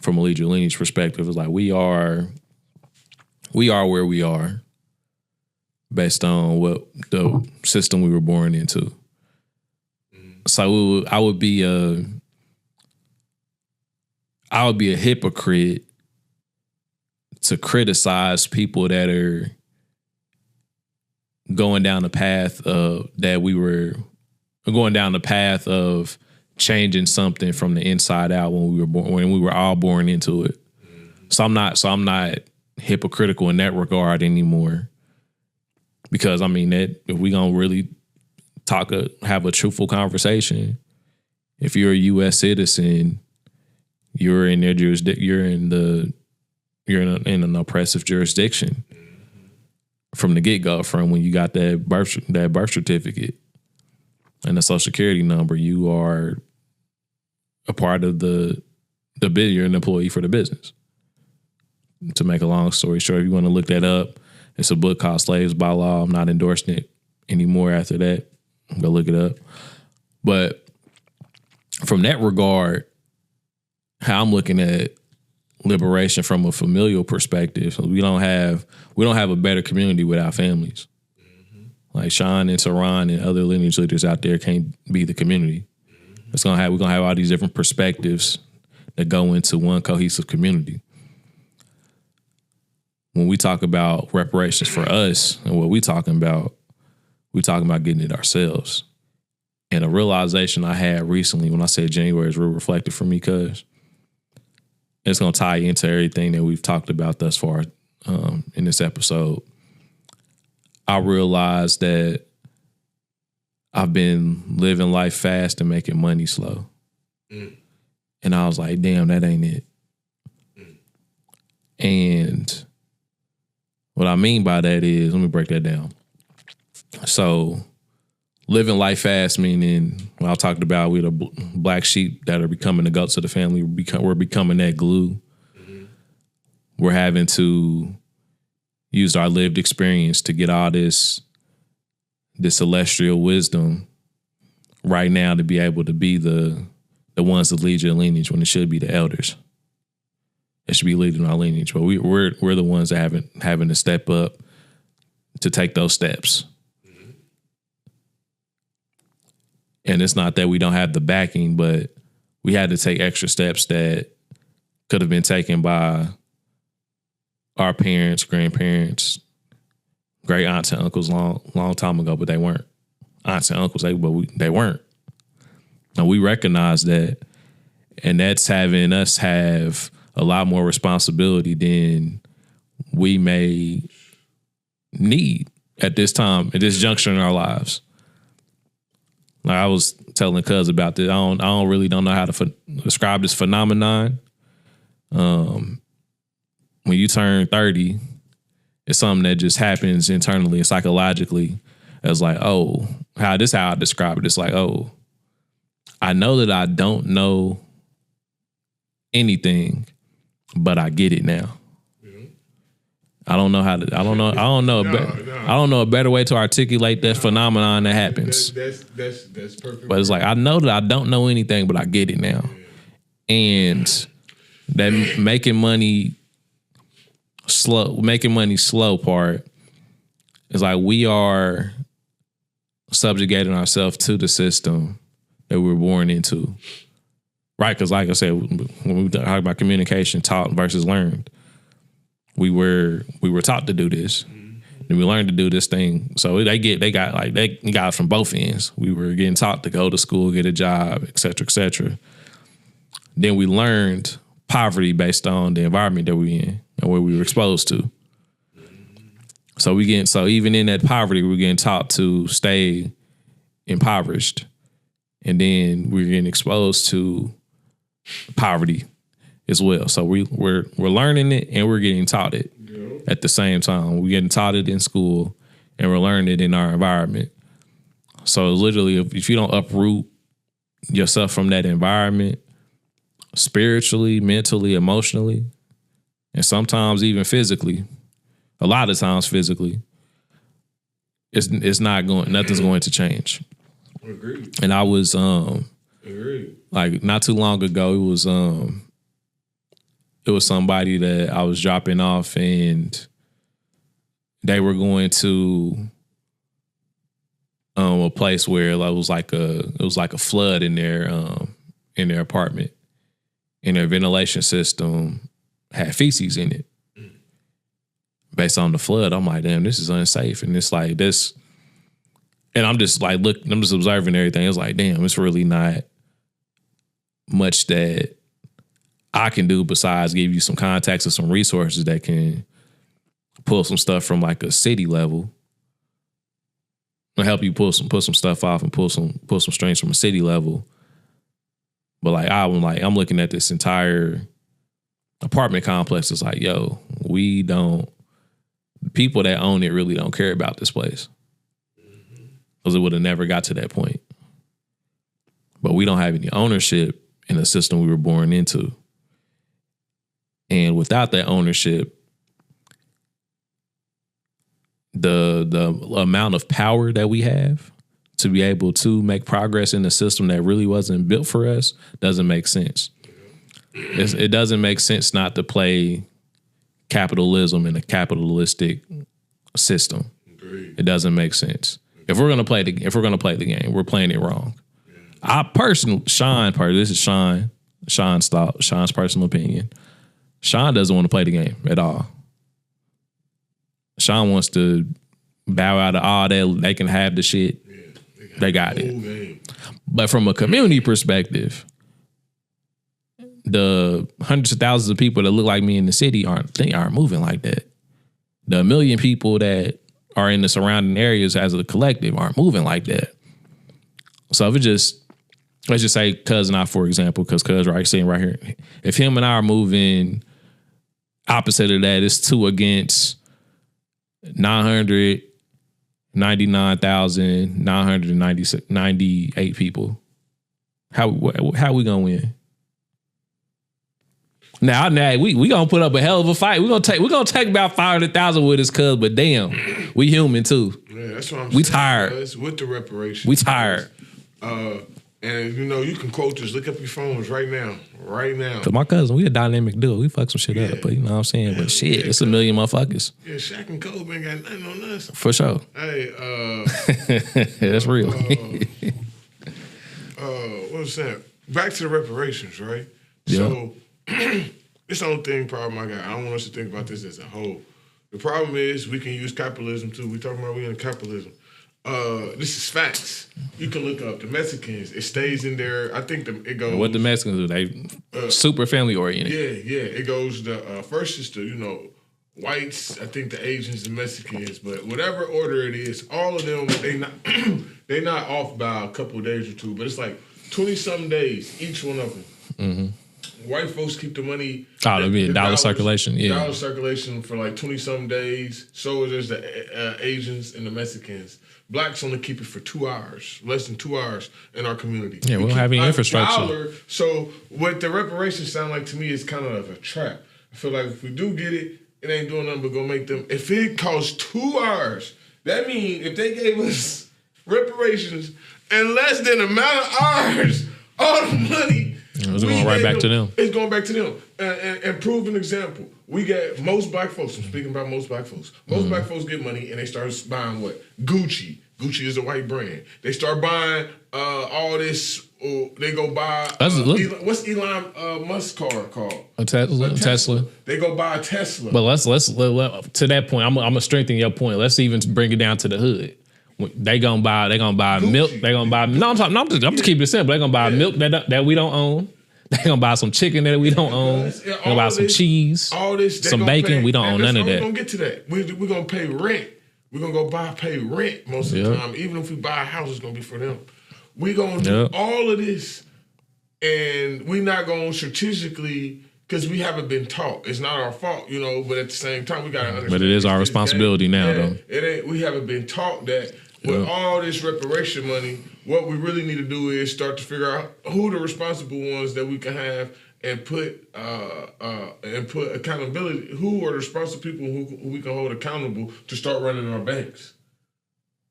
From a Lead Your Lineage perspective, it's like we are where we are based on what the system we were born into. So I would be a hypocrite to criticize people that are going down the path of changing something from the inside out when we were all born into it. So I'm not hypocritical in that regard anymore. Because I mean that if we gonna really have a truthful conversation, if you're a U.S. citizen, you're in their jurisdiction. You're in an oppressive jurisdiction from the get-go. From when you got that birth certificate and the Social Security number, you are a part of the you're an employee for the business. To make a long story short, if you want to look that up, it's a book called Slaves by Law. I'm not endorsing it anymore after that. Go look it up. But from that regard, how I'm looking at liberation from a familial perspective, we don't have a better community without families. Like Sean and Saran and other lineage leaders out there can't be the community. We're gonna have all these different perspectives that go into one cohesive community. When we talk about reparations for us and what we're talking about getting it ourselves. And a realization I had recently when I said January is real reflective for me, cuz it's going to tie into everything that we've talked about thus far in this episode. I realized that I've been living life fast and making money slow. And I was like, damn, that ain't it. And what I mean by that is, let me break that down. So living life fast, meaning when I talked about we're the black sheep that are becoming the guts of the family. We're becoming that glue. We're having to use our lived experience to get all this celestial wisdom right now to be able to be the ones that lead your lineage when it should be the elders. It should be leading our lineage, but we're the ones that having to step up to take those steps. And it's not that we don't have the backing, but we had to take extra steps that could have been taken by our parents, grandparents, great aunts and uncles long time ago, but they weren't aunts and uncles. They weren't. And we recognize that, and that's having us have a lot more responsibility than we may need at this time, at this juncture in our lives. Like I was telling Cuz about this, I don't know how to describe this phenomenon. When you turn 30, it's something that just happens internally and psychologically. It's like, oh, how I describe it. It's like, oh, I know that I don't know anything, but I get it now. I don't know a better way to articulate that phenomenon that happens. That's perfect. But it's like, I know that I don't know anything, but I get it now. And that making money slow part is like we are subjugating ourselves to the system that we were born into. Right? Because like I said, when we talk about communication, taught versus learned, we were taught to do this. And we learned to do this thing. So they got it from both ends. We were getting taught to go to school, get a job, et cetera, et cetera. Then we learned poverty based on the environment that we in and where we were exposed to. So even in that poverty, we're getting taught to stay impoverished. And then we're getting exposed to poverty as well. So we're learning it and we're getting taught it at the same time. We're getting taught it in school and we're learning it in our environment. So literally, if you don't uproot yourself from that environment, spiritually, mentally, emotionally, and sometimes even physically, a lot of times physically, nothing's going to change. Agreed. And I was Agreed. Like not too long ago, it was somebody that I was dropping off and they were going to a place where it was like a flood in their apartment, and their ventilation system had feces in it. Based on the flood, I'm like, damn, this is unsafe. And it's like this, and I'm just like, look, I'm just observing everything. It's like, damn, it's really not much that I can do besides give you some contacts or some resources that can pull some stuff from like a city level, or help you pull some stuff off and pull some strings from a city level. But like I'm looking at this entire apartment complex. It's like, yo, the people that own it really don't care about this place, because it would have never got to that point. But we don't have any ownership in the system we were born into. And without that ownership, the amount of power that we have to be able to make progress in a system that really wasn't built for us doesn't make sense. It doesn't make sense not to play capitalism in a capitalistic system. Agreed. It doesn't make sense. If we're gonna play the game, we're playing it wrong. I personally, this is Sean's thought, Sean's personal opinion. Sean doesn't want to play the game at all. Sean wants to bow out of all that. They can have the shit. Yeah, they got it. Game. But from a community perspective, the hundreds of thousands of people that look like me in the city aren't moving like that. The 1 million people that are in the surrounding areas as a collective aren't moving like that. So if it just, let's just say Cuz and I, for example, because Cuz right sitting right here. If him and I are moving opposite of that, it's 2 against 999,998 people. How we gonna win? Now we gonna put up a hell of a fight. We're gonna take about 500,000 with us, Cuz, but damn, we human too. Yeah, that's what I'm We saying. tired. Cuz, with the reparations. We tired. And you know, you can quote this. Look up your phones right now. Right now. Cause my cousin, we a dynamic duo. We fuck some shit Yeah. up, but you know what I'm saying. But shit, it's a million motherfuckers Yeah, Shaq and Kobe ain't got nothing on us. for sure. Hey, That's real. what was that? Back to the reparations, right? Yeah. So, this the only problem I got. I don't want us to think about this as a whole. The problem is we can use capitalism too. We talking about we in capitalism. This is facts. You can look up the Mexicans. It stays in there. I think it goes. What the Mexicans do? They super family oriented. Yeah. It goes. The first is the whites. I think the Asians and Mexicans. But whatever order it is, all of them they not off by a couple of days or two. But it's like 20-something days each one of them. Mm-hmm. White folks keep the money. The dollar circulation. Yeah. Dollar circulation for like 20-something days. So there's the Asians and the Mexicans. Blacks only keep it for 2 hours, less than 2 hours in our community. Yeah, we don't have any infrastructure. Dollar, so what the reparations sound like to me is kind of a trap. I feel like if we do get it, it ain't doing nothing but go make them. If it costs 2 hours, that means if they gave us reparations in less than the amount of hours, all the money. It's going right back to them. It's going back to them. And prove an example. We get most black folks. I'm speaking about most black folks. Most black folks get money and they start buying what? Gucci. Gucci is a white brand. They start buying all this. They go buy. What's Elon Musk's car called? A Tesla. They go buy a Tesla. But let's to that point. I'm gonna strengthen your point. Let's even bring it down to the hood. They gonna buy Gucci. Milk. They gonna buy. No, I'm just keeping it simple. They gonna buy milk that we don't own. They gonna buy some chicken that we don't own. They gonna buy some cheese. All this. Some bacon. We don't own none of that. We're gonna get to that. We're gonna pay rent. We're gonna go pay rent most of the time. Even if we buy a house, it's gonna be for them. We're gonna do all of this, and we're not gonna strategically. Because we haven't been taught. It's not our fault, but at the same time, we got to understand. But it is our responsibility now, though. We haven't been taught that with all this reparation money, what we really need to do is start to figure out who the responsible ones that we can have and put accountability. Who are the responsible people who we can hold accountable to start running our banks?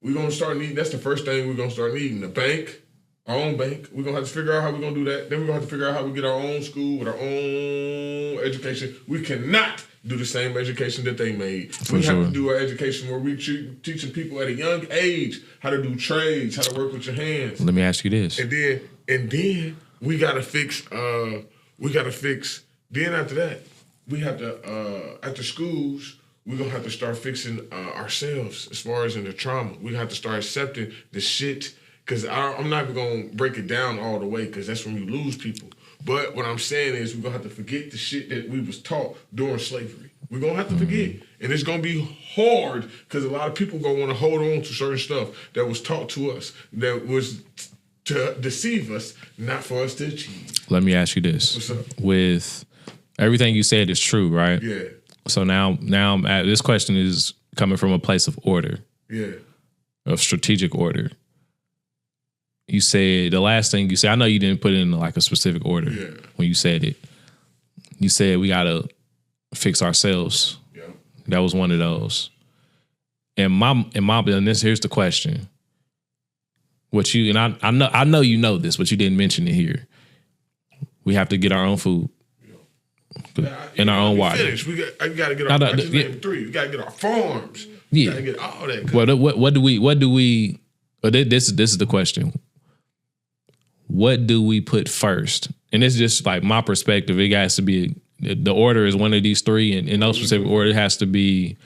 We're going to start needing, that's the first thing we're going to start needing, the bank. Our own bank. We're going to have to figure out how we're going to do that. Then we're going to have to figure out how we get our own school with our own education. We cannot do the same education that they made. We have to do our education where we teaching people at a young age how to do trades, how to work with your hands. Let me ask you this. And then we got to fix, then after that, we have to, at the schools, we're going to have to start fixing ourselves as far as in the trauma. We have to start accepting the shit. Because I'm not even going to break it down all the way because that's when you lose people. But what I'm saying is we're going to have to forget the shit that we was taught during slavery. We're going to have to forget. And it's going to be hard because a lot of people going to want to hold on to certain stuff that was taught to us, that was to deceive us, not for us to achieve. Let me ask you this. What's up? With everything you said is true, right? Yeah. So now this question is coming from a place of order. Yeah. Of strategic order. You said, the last thing you said, I know you didn't put it in like a specific order when you said it. You said we gotta fix ourselves. Yeah. That was one of those. And here's the question. I know you know this, but you didn't mention it here. We have to get our own food. And our own water. We got to get our three. We got to get our farms. We got to get all that. What do we this is the question. What do we put first? And it's just like my perspective. It has to be, the order is one of these three. And in no specific order, it has to be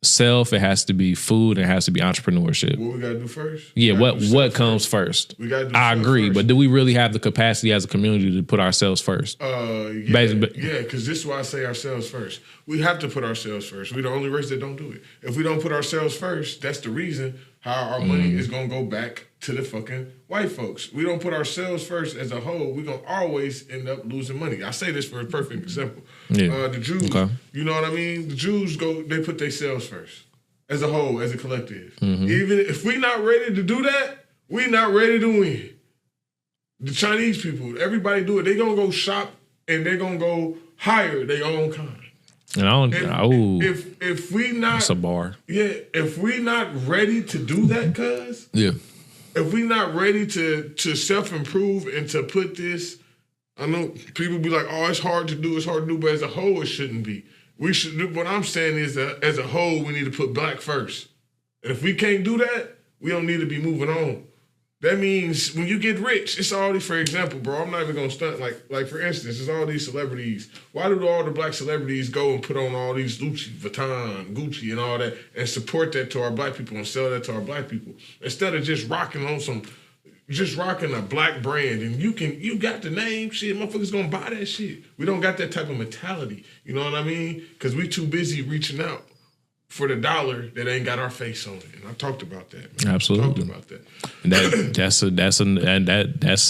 self, it has to be food, and it has to be entrepreneurship. What we got to do first? Yeah, what comes first? We got to do I agree, first. But do we really have the capacity as a community to put ourselves first? Yeah, because this is why I say ourselves first. We have to put ourselves first. We're the only race that don't do it. If we don't put ourselves first, that's the reason how our money is gonna go back to the fucking white folks. We don't put ourselves first as a whole. We're gonna always end up losing money. I say this for a perfect example. The Jews, you know what I mean? The Jews they put themselves first as a whole, as a collective. Even if we not ready to do that, we not ready to win. The Chinese people, everybody do it. They gonna go shop and they gonna go hire their own kind. And I don't. If we not, that's a bar. Yeah, if we not ready to do that, cuz. Yeah. If we not ready to self-improve and to put this, I know people be like, oh, it's hard to do, but as a whole, it shouldn't be. We should do, what I'm saying is that as a whole, we need to put black first. And if we can't do that, we don't need to be moving on. That means when you get rich, it's all these, for example, bro, I'm not even gonna stunt, like for instance, it's all these celebrities. Why do all the black celebrities go and put on all these Louis Vuitton, Gucci and all that and support that to our black people and sell that to our black people? Instead of just rocking a black brand and you got the name, shit, motherfuckers gonna buy that shit. We don't got that type of mentality, you know what I mean? Because we too busy reaching out for the dollar that ain't got our face on it, and I talked about that. Man. Absolutely, talked about that. And that's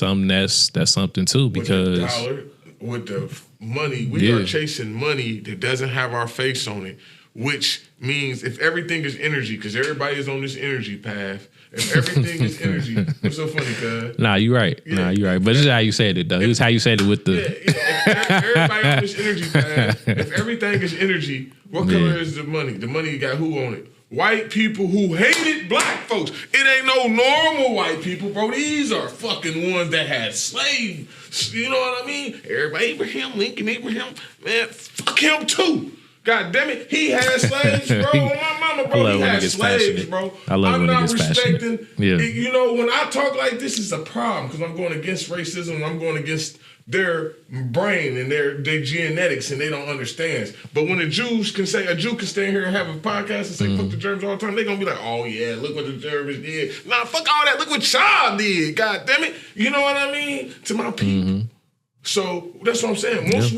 something too, because with the dollar, with the money, we are chasing money that doesn't have our face on it, which means if everything is energy, because everybody is on this energy path. If everything is energy, what's so funny, cuz? Nah, you're right. Yeah. Nah, you're right. But this is how you said it, though. This is how you said it with the. If everybody on this energy path, if everything is energy, what color is the money? The money got who on it? White people who hated black folks. It ain't no normal white people, bro. These are fucking ones that had slaves. You know what I mean? Everybody, Abraham Lincoln, man, fuck him too. God damn it, he had slaves, bro. My mama, bro, he had slaves, bro. I love when he gets respecting. You know, when I talk like this, it's a problem because I'm going against racism. I'm going against their brain and their genetics, and they don't understand. But when a Jew can stand here and have a podcast and say fuck the Germans all the time, they gonna be like, oh yeah, look what the Germans did. Nah, fuck all that. Look what y'all did. God damn it. You know what I mean? To my people. So that's what I'm saying. Once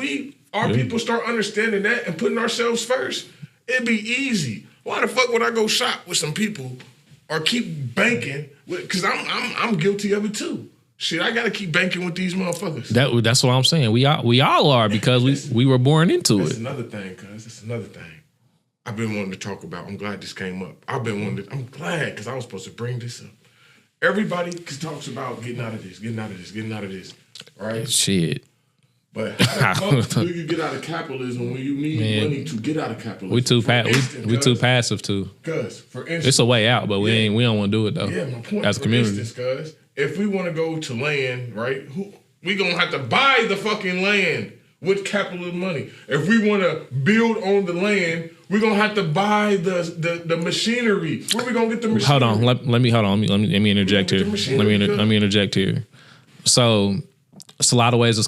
our people start understanding that and putting ourselves first, it'd be easy. Why the fuck would I go shop with some people or keep banking? Because I'm guilty of it too. Shit, I gotta keep banking with these motherfuckers. That's what I'm saying. We all are because we were born into it. That's another thing, cuz. That's another thing. I've been wanting to talk about. I'm glad this came up. I'm glad because I was supposed to bring this up. Everybody talks about getting out of this, right? Shit. But how the fuck do you get out of capitalism when you need money to get out of capitalism? We too passive too. Cuz, for instance, it's a way out, but we don't want to do it though. Yeah, my point. As a community, cuz, if we want to go to land, right? We gonna have to buy the fucking land with capitalist money. If we want to build on the land, we're gonna have to buy the machinery. Where we gonna get the machinery? Hold on, let me interject here. Let me interject here. So. It's a lot of ways to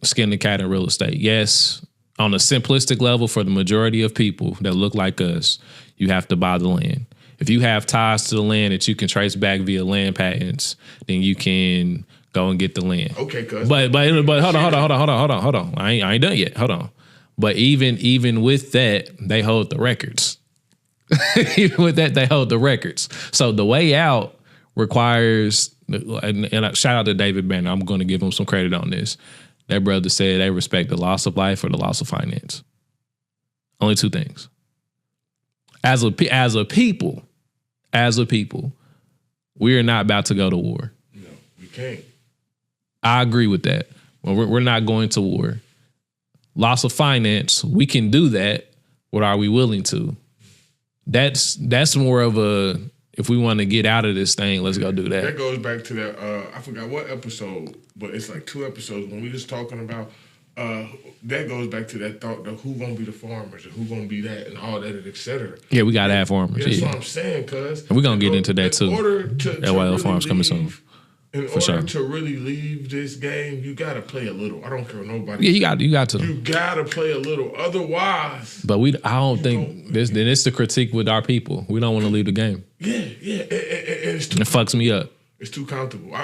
skin the cat in real estate. Yes, on a simplistic level, for the majority of people that look like us, you have to buy the land. If you have ties to the land that you can trace back via land patents, then you can go and get the land. Okay, cuz. But hold on. I ain't done yet. Hold on. But even with that, they hold the records. Even with that, they hold the records. So the way out requires. And shout out to David Banner. I'm going to give him some credit on this. That brother said they respect the loss of life or the loss of finance. Only two things. As a people, we are not about to go to war. No, we can't. I agree with that. Well, we're not going to war. Loss of finance, we can do that. What are we willing to? That's more of a. If we want to get out of this thing, let's go do that. That goes back to that, I forgot what episode, but it's like 2 episodes when we just talking about, that goes back to that thought of who gonna be the farmers and who gonna be that and all that and et cetera. Yeah, we got to have farmers. That's what I'm saying, cuz. And we're going to get into that too. That Wild Farms coming soon. In order to really leave this game, you got to play a little. I don't care what nobody says. You got to. You got to play a little. Otherwise. But I don't think, then it's the critique with our people. We don't want to leave the game. Yeah. It fucks me up. It's too comfortable.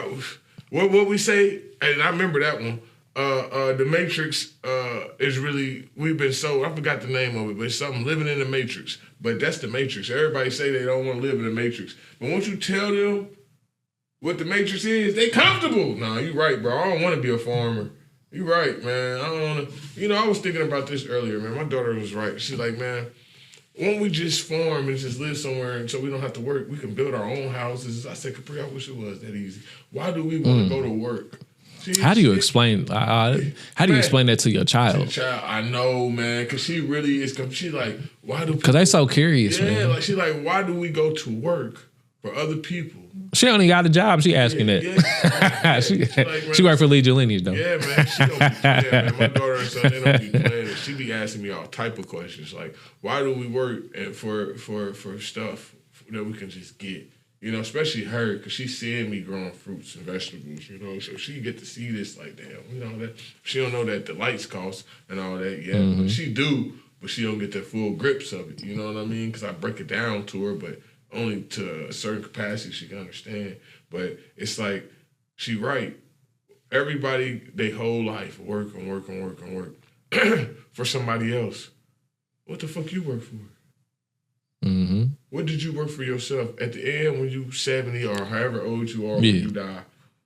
What we say, and I remember that one, the Matrix, is really, we've been so, I forgot the name of it, but it's something living in the Matrix. But that's the Matrix. Everybody say they don't want to live in the Matrix. But once you tell them what the Matrix is, they comfortable. Nah, you right, bro. I don't want to be a farmer. You right, man. I don't want to. I was thinking about this earlier, man. My daughter was right. She's like, man, why don't we just farm and just live somewhere and so we don't have to work? We can build our own houses. I said, Capri, I wish it was that easy. Why do we want to go to work? How do you explain? How do you explain that to your child? I know, man, because she really is. She's like, why do? Because they so curious, man. Yeah, like she's like, why do we go to work for other people? She only got a job. She asking that. Yeah. she worked for Lead Your Lineage though. Yeah, man. She don't be, man. My daughter and son, they don't be playing it. She be asking me all type of questions like, why do we work for stuff that we can just get? Especially her, because she's seeing me growing fruits and vegetables, so she get to see this like, damn, that she don't know that the lights cost and all that, but she do, but she don't get the full grips of it, you know what I mean? Because I break it down to her, but only to a certain capacity she can understand. But it's like, she right. Everybody, they whole life, work and work and work and work for somebody else. What the fuck you work for? Mm-hmm. What did you work for yourself? At the end, when you 70 or however old you are when you die,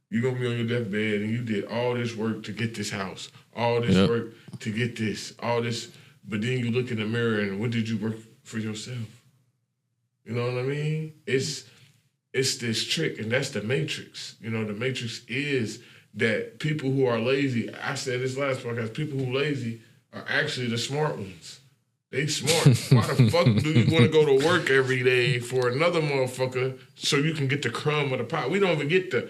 you're going to be on your deathbed and you did all this work to get this house, all this work to get this, all this, but then you look in the mirror and what did you work for yourself? You know what I mean? It's this trick, and that's the Matrix. The Matrix is that people who are lazy, I said this last podcast, people who lazy are actually the smart ones. They smart. Why the fuck do you want to go to work every day for another motherfucker so you can get the crumb of the pie? We don't even get the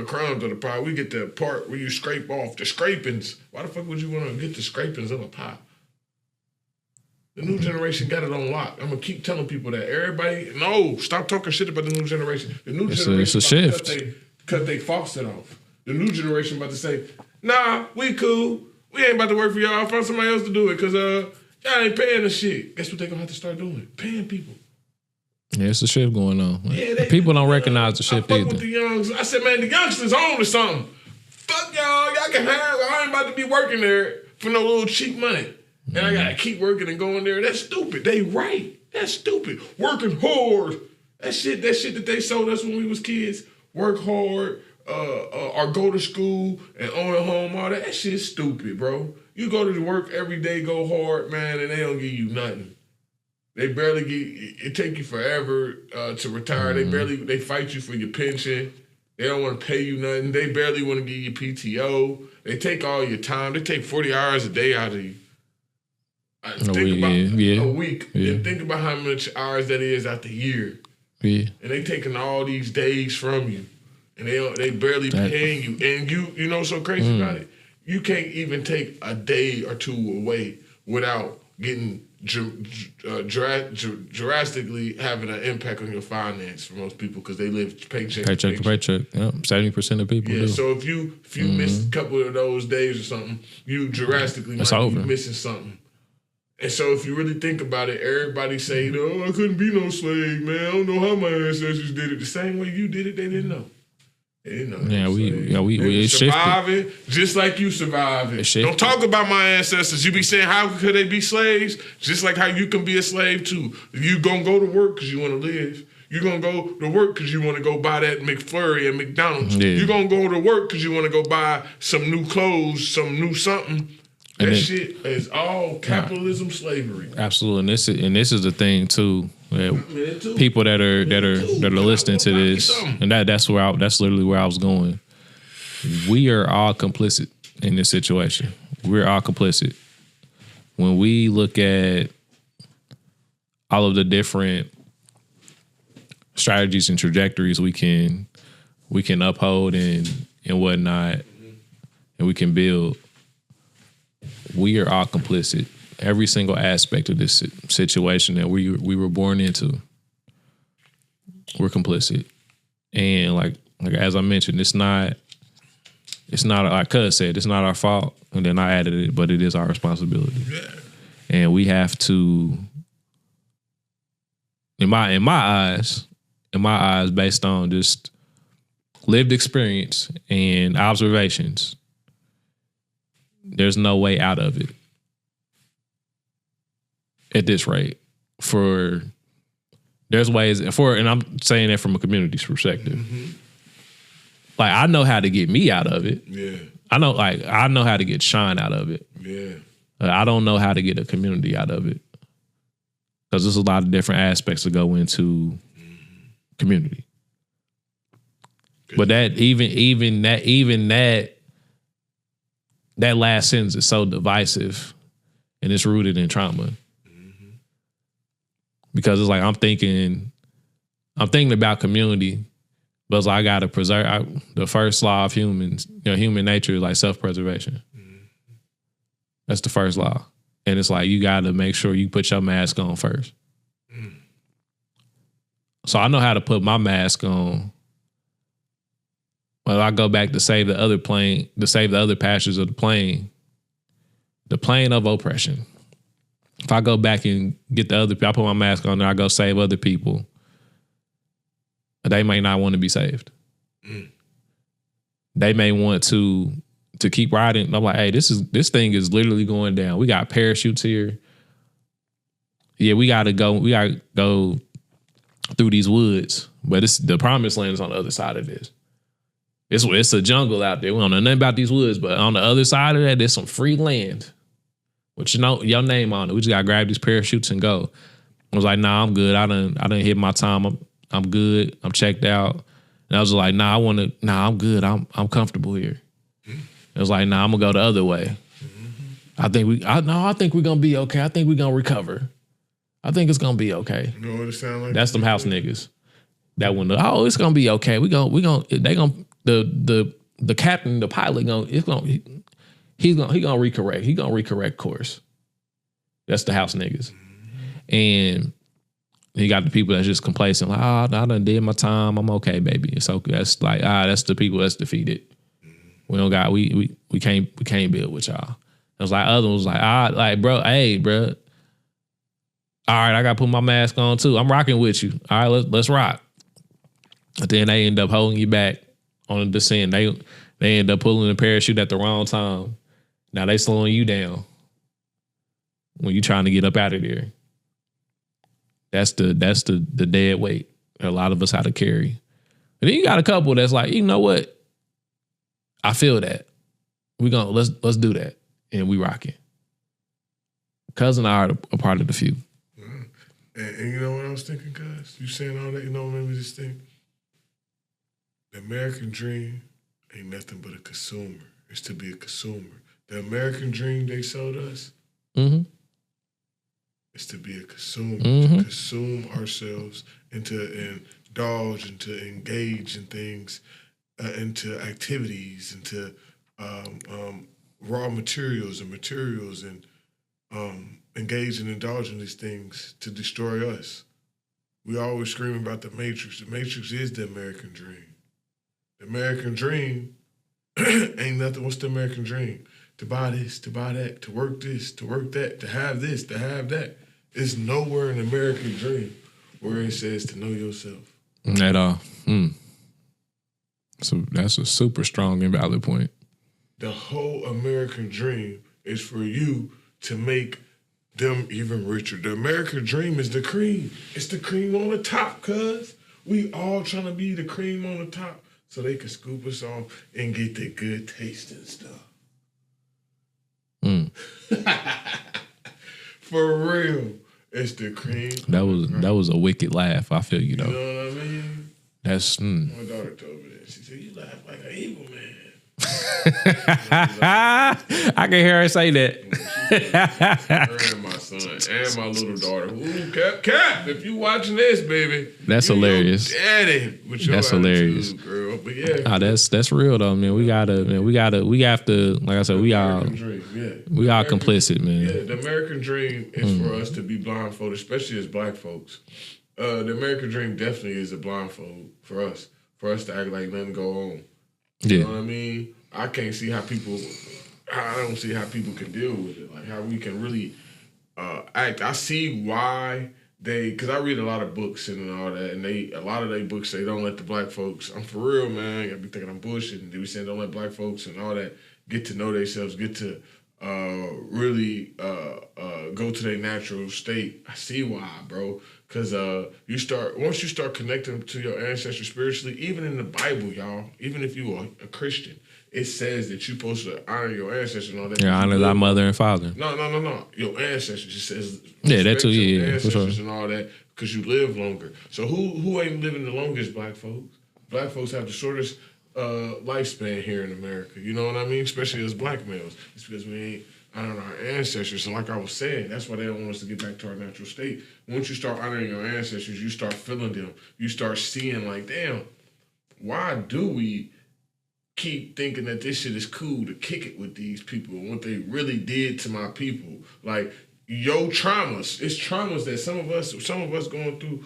crumbs of the pie. We get the part where you scrape off the scrapings. Why the fuck would you want to get the scrapings of a pie? The new generation got it on lock. I'm gonna keep telling people that. Everybody, no, stop talking shit about the new generation. The new generation it's a shift. Cut they faucet off. The new generation about to say, nah, we cool. We ain't about to work for y'all. Find somebody else to do it because y'all ain't paying the shit. Guess what they gonna have to start doing? Paying people. Yeah, it's a shift going on. Yeah, people don't recognize the shift either. With the youngs. I said, man, the youngsters on to something. Fuck y'all. Y'all can have. I ain't about to be working there for no little cheap money. And I gotta keep working and going there. That's stupid. They right. That's stupid. Working hard. That shit that they sold us when we was kids. Work hard. Or go to school and own a home, all that shit's stupid, bro. You go to work every day, go hard, man, and they don't give you nothing. They barely it take you forever to retire. They fight you for your pension. They don't want to pay you nothing. They barely want to give you PTO. They take all your time. They take 40 hours a day out of you. A week. Yeah. And think about how much hours that is out the year. Yeah. And they taking all these days from you. And they barely paying you. And you know what's so crazy about it? You can't even take a day or two away without getting drastically having an impact on your finance for most people because they live paycheck to paycheck. Yep. 70% of people do. So if you miss a couple of those days or something, you drastically might be missing something. And so if you really think about it, everybody say, "Oh, I couldn't be no slave, man. I don't know how my ancestors did it. The same way you did it, they didn't know." They didn't know. We surviving shifted. just like you surviving. Don't talk about my ancestors. You be saying, how could they be slaves? Just like how you can be a slave too. You gonna go to work because you want to live. You're going to go to work because you want to go buy that McFlurry at McDonald's. Yeah. You're going to go to work because you want to go buy some new clothes, some new something. That shit is all capitalism, slavery. Absolutely, and this is the thing too. People that are listening to this, and that's literally where I was going. We are all complicit in this situation. We're all complicit. When we look at all of the different strategies and trajectories we can uphold and whatnot, and we can build. We are all complicit. Every single aspect of this situation that we were born into, we're complicit. And like as I mentioned, it's not like Cuz said, it's not our fault. And then I added it, but it is our responsibility. Yeah. And we have to, in my eyes, based on just lived experience and observations, there's no way out of it at this rate. There's ways and I'm saying that from a community's perspective. Mm-hmm. Like, I know how to get me out of it. Yeah. I know how to get Sean out of it. Yeah. I don't know how to get a community out of it. Because there's a lot of different aspects to go into community. But that that last sentence is so divisive and it's rooted in trauma. Mm-hmm. Because it's like I'm thinking about community, but it's like I gotta preserve the first law of humans, human nature is like self-preservation. Mm-hmm. That's the first law. And it's like you gotta make sure you put your mask on first. Mm. So I know how to put my mask on. Well, I go back to save the other plane, to save the other passengers of the plane of oppression. If I go back and get the other people, I put my mask on there, I go save other people, they may not want to be saved. Mm. They may want to keep riding. I'm like, hey, this thing is literally going down. We got parachutes here. Yeah, we gotta go through these woods. But the promised land is on the other side of this. It's a jungle out there. We don't know nothing about these woods, but on the other side of that, there's some free land. With your name on it. We just gotta grab these parachutes and go. I was like, nah, I'm good. I done hit my time. I'm good. I'm checked out. And I was like, nah, I'm good. I'm comfortable here. It was like, nah, I'm gonna go the other way. Mm-hmm. I think we're gonna be okay. I think we're gonna recover. I think it's gonna be okay. You know what it sounds like? That's them house niggas. That one, it's gonna be okay. The captain, the pilot he's gonna recorrect. He gonna recorrect course. That's the house niggas. Mm-hmm. And you got the people that's just complacent, like, I done did my time. I'm okay, baby. It's okay. That's like, that's the people that's defeated. We don't got we can't build with y'all. It was like other ones like, bro, hey, bro. All right, I gotta put my mask on too. I'm rocking with you. All right, let's rock. But then they end up holding you back on the descent. They end up pulling the parachute at the wrong time. Now they slowing you down when you trying to get up out of there. That's the dead weight that a lot of us had to carry. And then you got a couple that's like, you know what? I feel that. Let's do that. And we rock it. Cousin and I are a part of the few. And you know what I was thinking, cuz? You saying all that, you know what made me just think? The American dream ain't nothing but a consumer. It's to be a consumer. The American dream they sold us is to be a consumer, to consume ourselves and to indulge and to engage in things, into activities, into raw materials and engage and indulge in these things to destroy us. We always scream about the Matrix. The Matrix is the American dream. The American dream ain't nothing. What's the American dream? To buy this, to buy that, to work this, to work that, to have this, to have that. It's nowhere in the American dream where it says to know yourself. At all. So that's a super strong and valid point. The whole American dream is for you to make them even richer. The American dream is the cream. It's the cream on the top, cuz. We all trying to be the cream on the top so they can scoop us off and get the good tasting stuff. For real. It's the cream. That was a wicked laugh. I feel you though. You know what I mean? That's My daughter told me that. She said, you laugh like an evil man. I can hear her say that. Her and my son and my little daughter. Ooh, Cap, if you watching this, baby. That's hilarious. Daddy with your that's hilarious, girl. But yeah. That's real though, man. We have to, like I said, we all complicit, man. Yeah, the American dream is for us to be blindfolded, especially as black folks. The American dream definitely is a blindfold for us to act like nothing go on. You know what I mean? I don't see how people can deal with it. Like how we can really act. I see why because I read a lot of books and all that, and a lot of their books say don't let the black folks. I'm for real, man. I be thinking I'm bullshitting. They be saying don't let black folks and all that get to know themselves, get to really go to their natural state. I see why, bro. Because once you start connecting to your ancestors spiritually, even in the Bible, y'all, even if you are a Christian, it says that you're supposed to honor your ancestors and all that. Yeah, honor thy mother and father. No. Your ancestors. It says that too. your Yeah, for sure. ancestors and all that, because you live longer. So who ain't living the longest? Black folks. Black folks have the shortest lifespan here in America. You know what I mean? Especially as black males. It's because we ain't honoring our ancestors. And like I was saying, that's why they don't want us to get back to our natural state. Once you start honoring your ancestors, you start feeling them. You start seeing like, damn, why do we keep thinking that this shit is cool to kick it with these people and what they really did to my people? Like, traumas. It's traumas that some of us going through.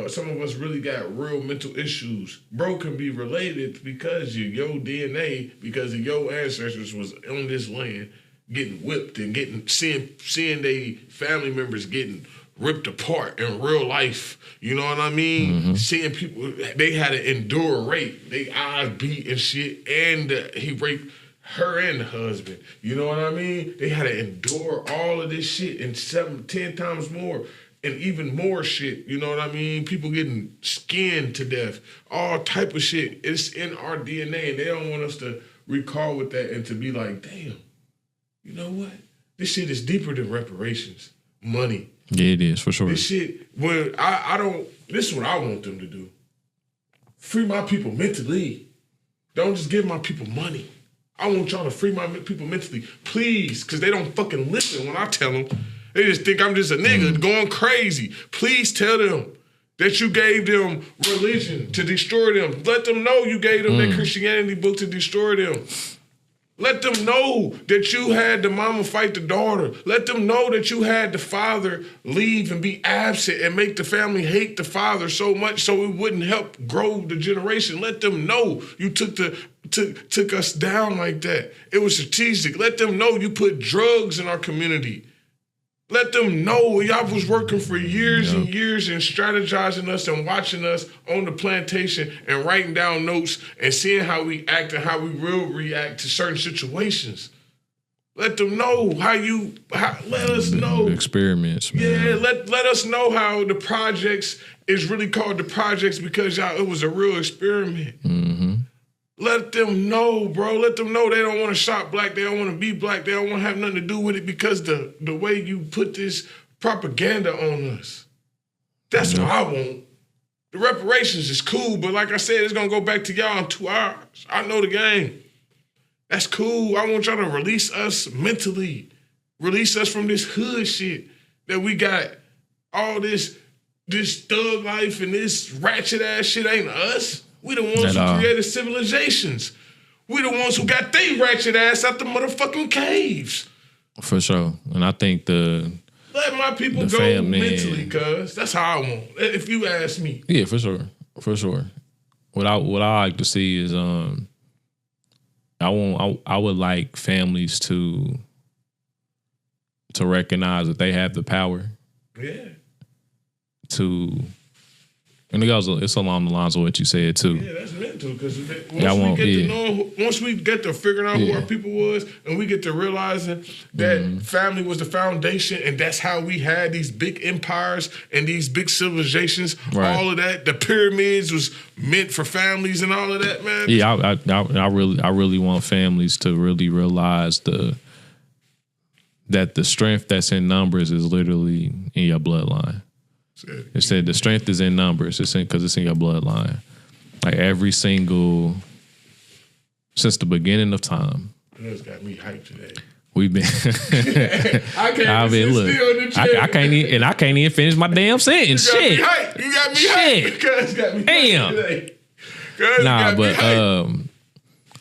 Some of us really got real mental issues. Bro, can be related because of your DNA, because of your ancestors was on this land getting whipped and seeing they family members getting ripped apart in real life. You know what I mean? Mm-hmm. Seeing people, they had to endure rape. They eyes beat and shit, and he raped her and the husband. You know what I mean? They had to endure all of this shit and 10 times more. And even more shit, you know what I mean? People getting skinned to death, all type of shit. It's in our DNA, and they don't want us to recall with that and to be like, damn, you know what? This shit is deeper than reparations, money. Yeah, it is, for sure. This shit, this is what I want them to do. Free my people mentally. Don't just give my people money. I want y'all to free my people mentally, please, because they don't fucking listen when I tell them. They just think I'm just a nigga going crazy. Please tell them that you gave them religion to destroy them. Let them know you gave them that Christianity book to destroy them. Let them know that you had the mama fight the daughter. Let them know that you had the father leave and be absent and make the family hate the father so much so it wouldn't help grow the generation. Let them know you took us down like that. It was strategic. Let them know you put drugs in our community. Let them know y'all was working for years and years and strategizing us and watching us on the plantation and writing down notes and seeing how we act and how we will react to certain situations. Let them know let us know. Experiments, man. Yeah, let us know how the projects is really called the projects because it was a real experiment. Mm-hmm. Let them know, bro. Let them know they don't want to shop black. They don't want to be black. They don't want to have nothing to do with it because the way you put this propaganda on us. That's what I want. The reparations is cool, but like I said, it's going to go back to y'all in 2 hours. I know the game. That's cool. I want y'all to release us mentally. Release us from this hood shit that we got. All this thug life and this ratchet ass shit ain't us. We the ones who created civilizations. We the ones who got they ratchet ass out the motherfucking caves. For sure. And I think let my people go mentally, cuz. That's how I want. If you ask me. Yeah, for sure. For sure. What I like to see is I would like families to recognize that they have the power. Yeah. And it's along the lines of what you said too. Yeah, that's mental because once we get to figuring out who our people was, and we get to realizing that family was the foundation, and that's how we had these big empires and these big civilizations. Right. All of that, the pyramids was meant for families and all of that, man. Yeah, I really want families to really realize that the strength that's in numbers is literally in your bloodline. It said the strength is in numbers. Because it's in your bloodline. Like since the beginning of time. It's got me hyped today. We've been. I can't even finish my damn sentence. You got me hyped. Damn.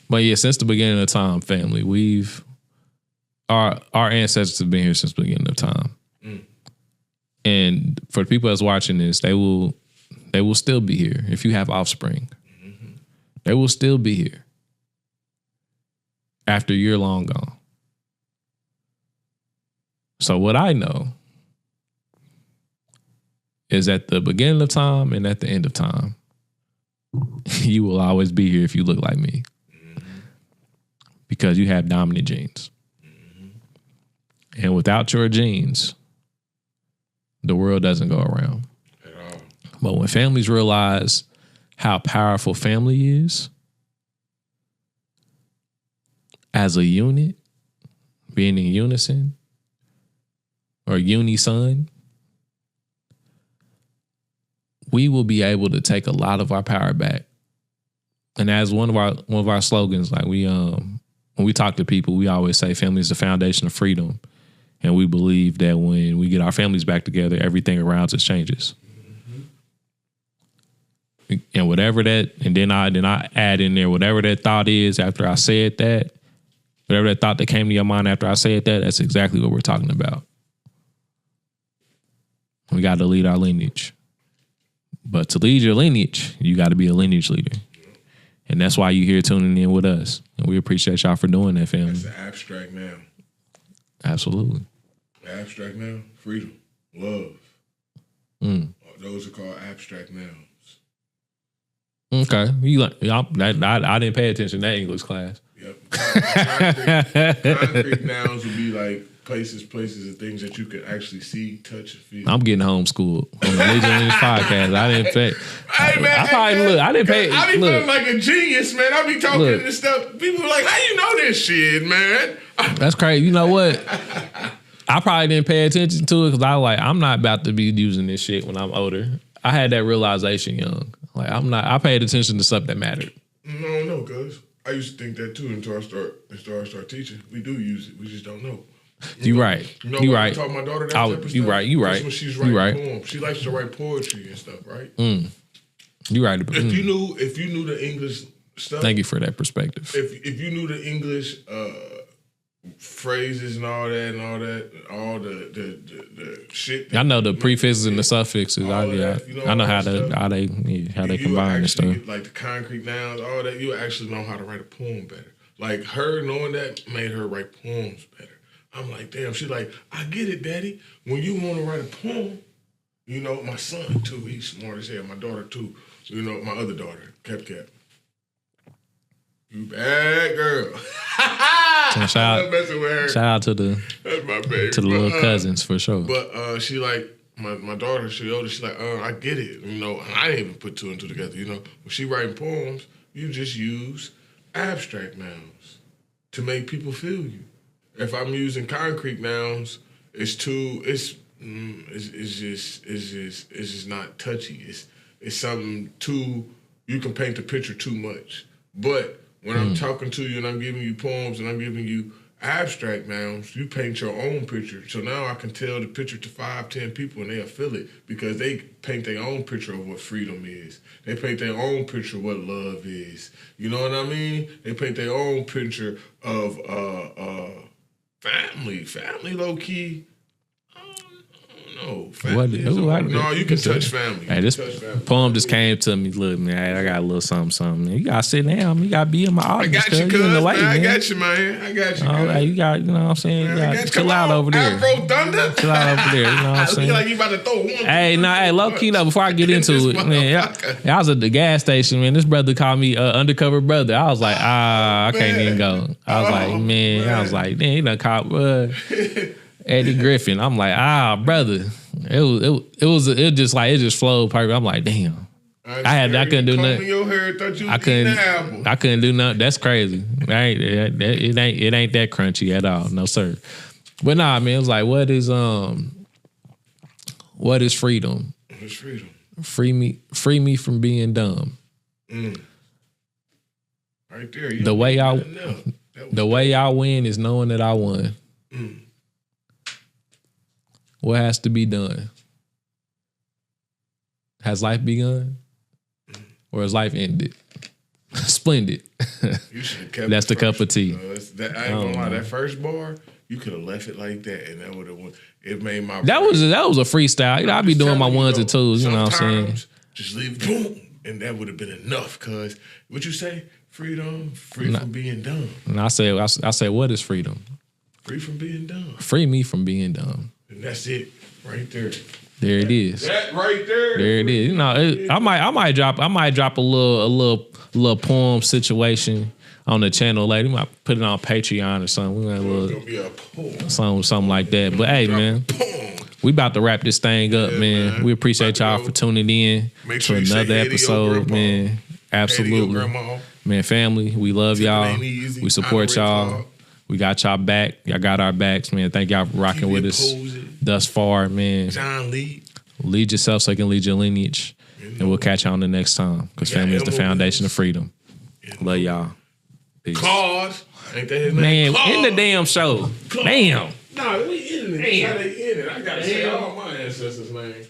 But yeah, since the beginning of time, family, our ancestors have been here since the beginning of time. And for the people that's watching this, they will still be here. If you have offspring, they will still be here after you're long gone. So what I know is at the beginning of time and at the end of time, you will always be here if you look like me. because you have dominant genes. And without your genes, the world doesn't go around. At all. But when families realize how powerful family is, as a unit, being in unison or unison, we will be able to take a lot of our power back. And as one of our slogans, like when we talk to people, we always say family is the foundation of freedom. And we believe that when we get our families back together, everything around us changes. And whatever that, and then I add in there whatever that thought is after I said that, whatever that thought that came to your mind after I said that, that's exactly what we're talking about. We got to lead our lineage. But to lead your lineage, you got to be a lineage leader. And that's why you're here tuning in with us. And we appreciate y'all for doing that, family. That's the abstract now. Absolutely. Abstract now, freedom, love. Those are called abstract nouns. Okay. I didn't pay attention to that English class. Yep. Concrete nouns would be like places, and things that you can actually see, touch, and feel. I'm getting homeschooled on the Lead Your Lineage podcast. I didn't pay. Hey man, I didn't pay. I be feeling like a genius, man. I be talking this stuff. People are like, "How you know this shit, man?" That's crazy. You know what? I probably didn't pay attention to it because I'm not about to be using this shit when I'm older. I had that realization young. Like I paid attention to stuff that mattered. No, cuz I used to think that too until I start teaching. We do use it. We just don't know. You right. You right. I taught my daughter that type of stuff. You right. That's when she's writing poems. She likes to write poetry and stuff, right? You right. If you knew the English stuff. Thank you for that perspective. If you knew the English phrases and all the shit. I know the prefixes and the suffixes. I know how they combine and stuff. Like the concrete nouns, all that. You actually know how to write a poem better. Like her knowing that made her write poems better. I'm like, damn. She's like, I get it, Daddy. When you want to write a poem, my son too. He's smart as hell. My daughter too. My other daughter, Cap. You bad girl. Shout out to the little cousins for sure. But she like my daughter. She older. She like, I get it. I didn't even put two and two together. When she writing poems, you just use abstract nouns to make people feel you. If I'm using concrete nouns, it's just not touchy. It's something too. You can paint the picture too much, but when I'm talking to you and I'm giving you poems and I'm giving you abstract nouns, you paint your own picture. So now I can tell the picture to 5, 10 people and they'll feel it because they paint their own picture of what freedom is. They paint their own picture of what love is. You know what I mean? They paint their own picture of family low key. No, family. No, you can touch family. Hey, this poem just came to me. Look, man, I got a little something. You gotta sit down. You gotta be in my audience. I got you, cuz, man. I got you, man. I got you, all right, you got, you know what I'm saying? You got chill out over there. Afro Thunder. Chill out over there. You know what I'm saying? Like you about to throw one. Hey, low key though. Before I get into it, man, I was at the gas station, man. This brother called me undercover brother. I was like, I can't even go. I was like, man. I was like, man, he done caught Eddie Griffin. I'm like, brother. It just flowed perfect. I'm like, damn. I couldn't do nothing. I couldn't do nothing. That's crazy. Right? It ain't that crunchy at all. No sir. But nah, man, it was like, what is freedom? What is freedom? Free me from being dumb. Right there. The way I win is knowing that I won. What has to be done? Has life begun? Or has life ended? Splendid. You should have kept That's the cup of tea. I ain't gonna lie, that first bar, you could have left it like that and that would have it made my That was a freestyle. I be doing my ones and twos, you know what I'm saying? Just leave boom, and that would have been enough, cause what you say? Freedom, from being dumb. And I say, what is freedom? Free from being dumb. Free me from being dumb. And that's it, right there. There it is. That right there. There it is. I might drop a little poem situation on the channel later. We might put it on Patreon or something. We might something like that. But hey, man, we about to wrap this thing up, man. We appreciate y'all for tuning in to another episode, man. Absolutely, man. Family, we love y'all. We support y'all. We got y'all back. Y'all got our backs, man. Thank y'all for rocking with us thus far, man. John Lead. Lead yourself so you can lead your lineage. And we'll catch y'all on the next time. Because family is the foundation of freedom. Love y'all. Peace. Claude. Ain't that his name? Man, in the damn show. Claude. Damn. No, we in it. I gotta say all my ancestors' names.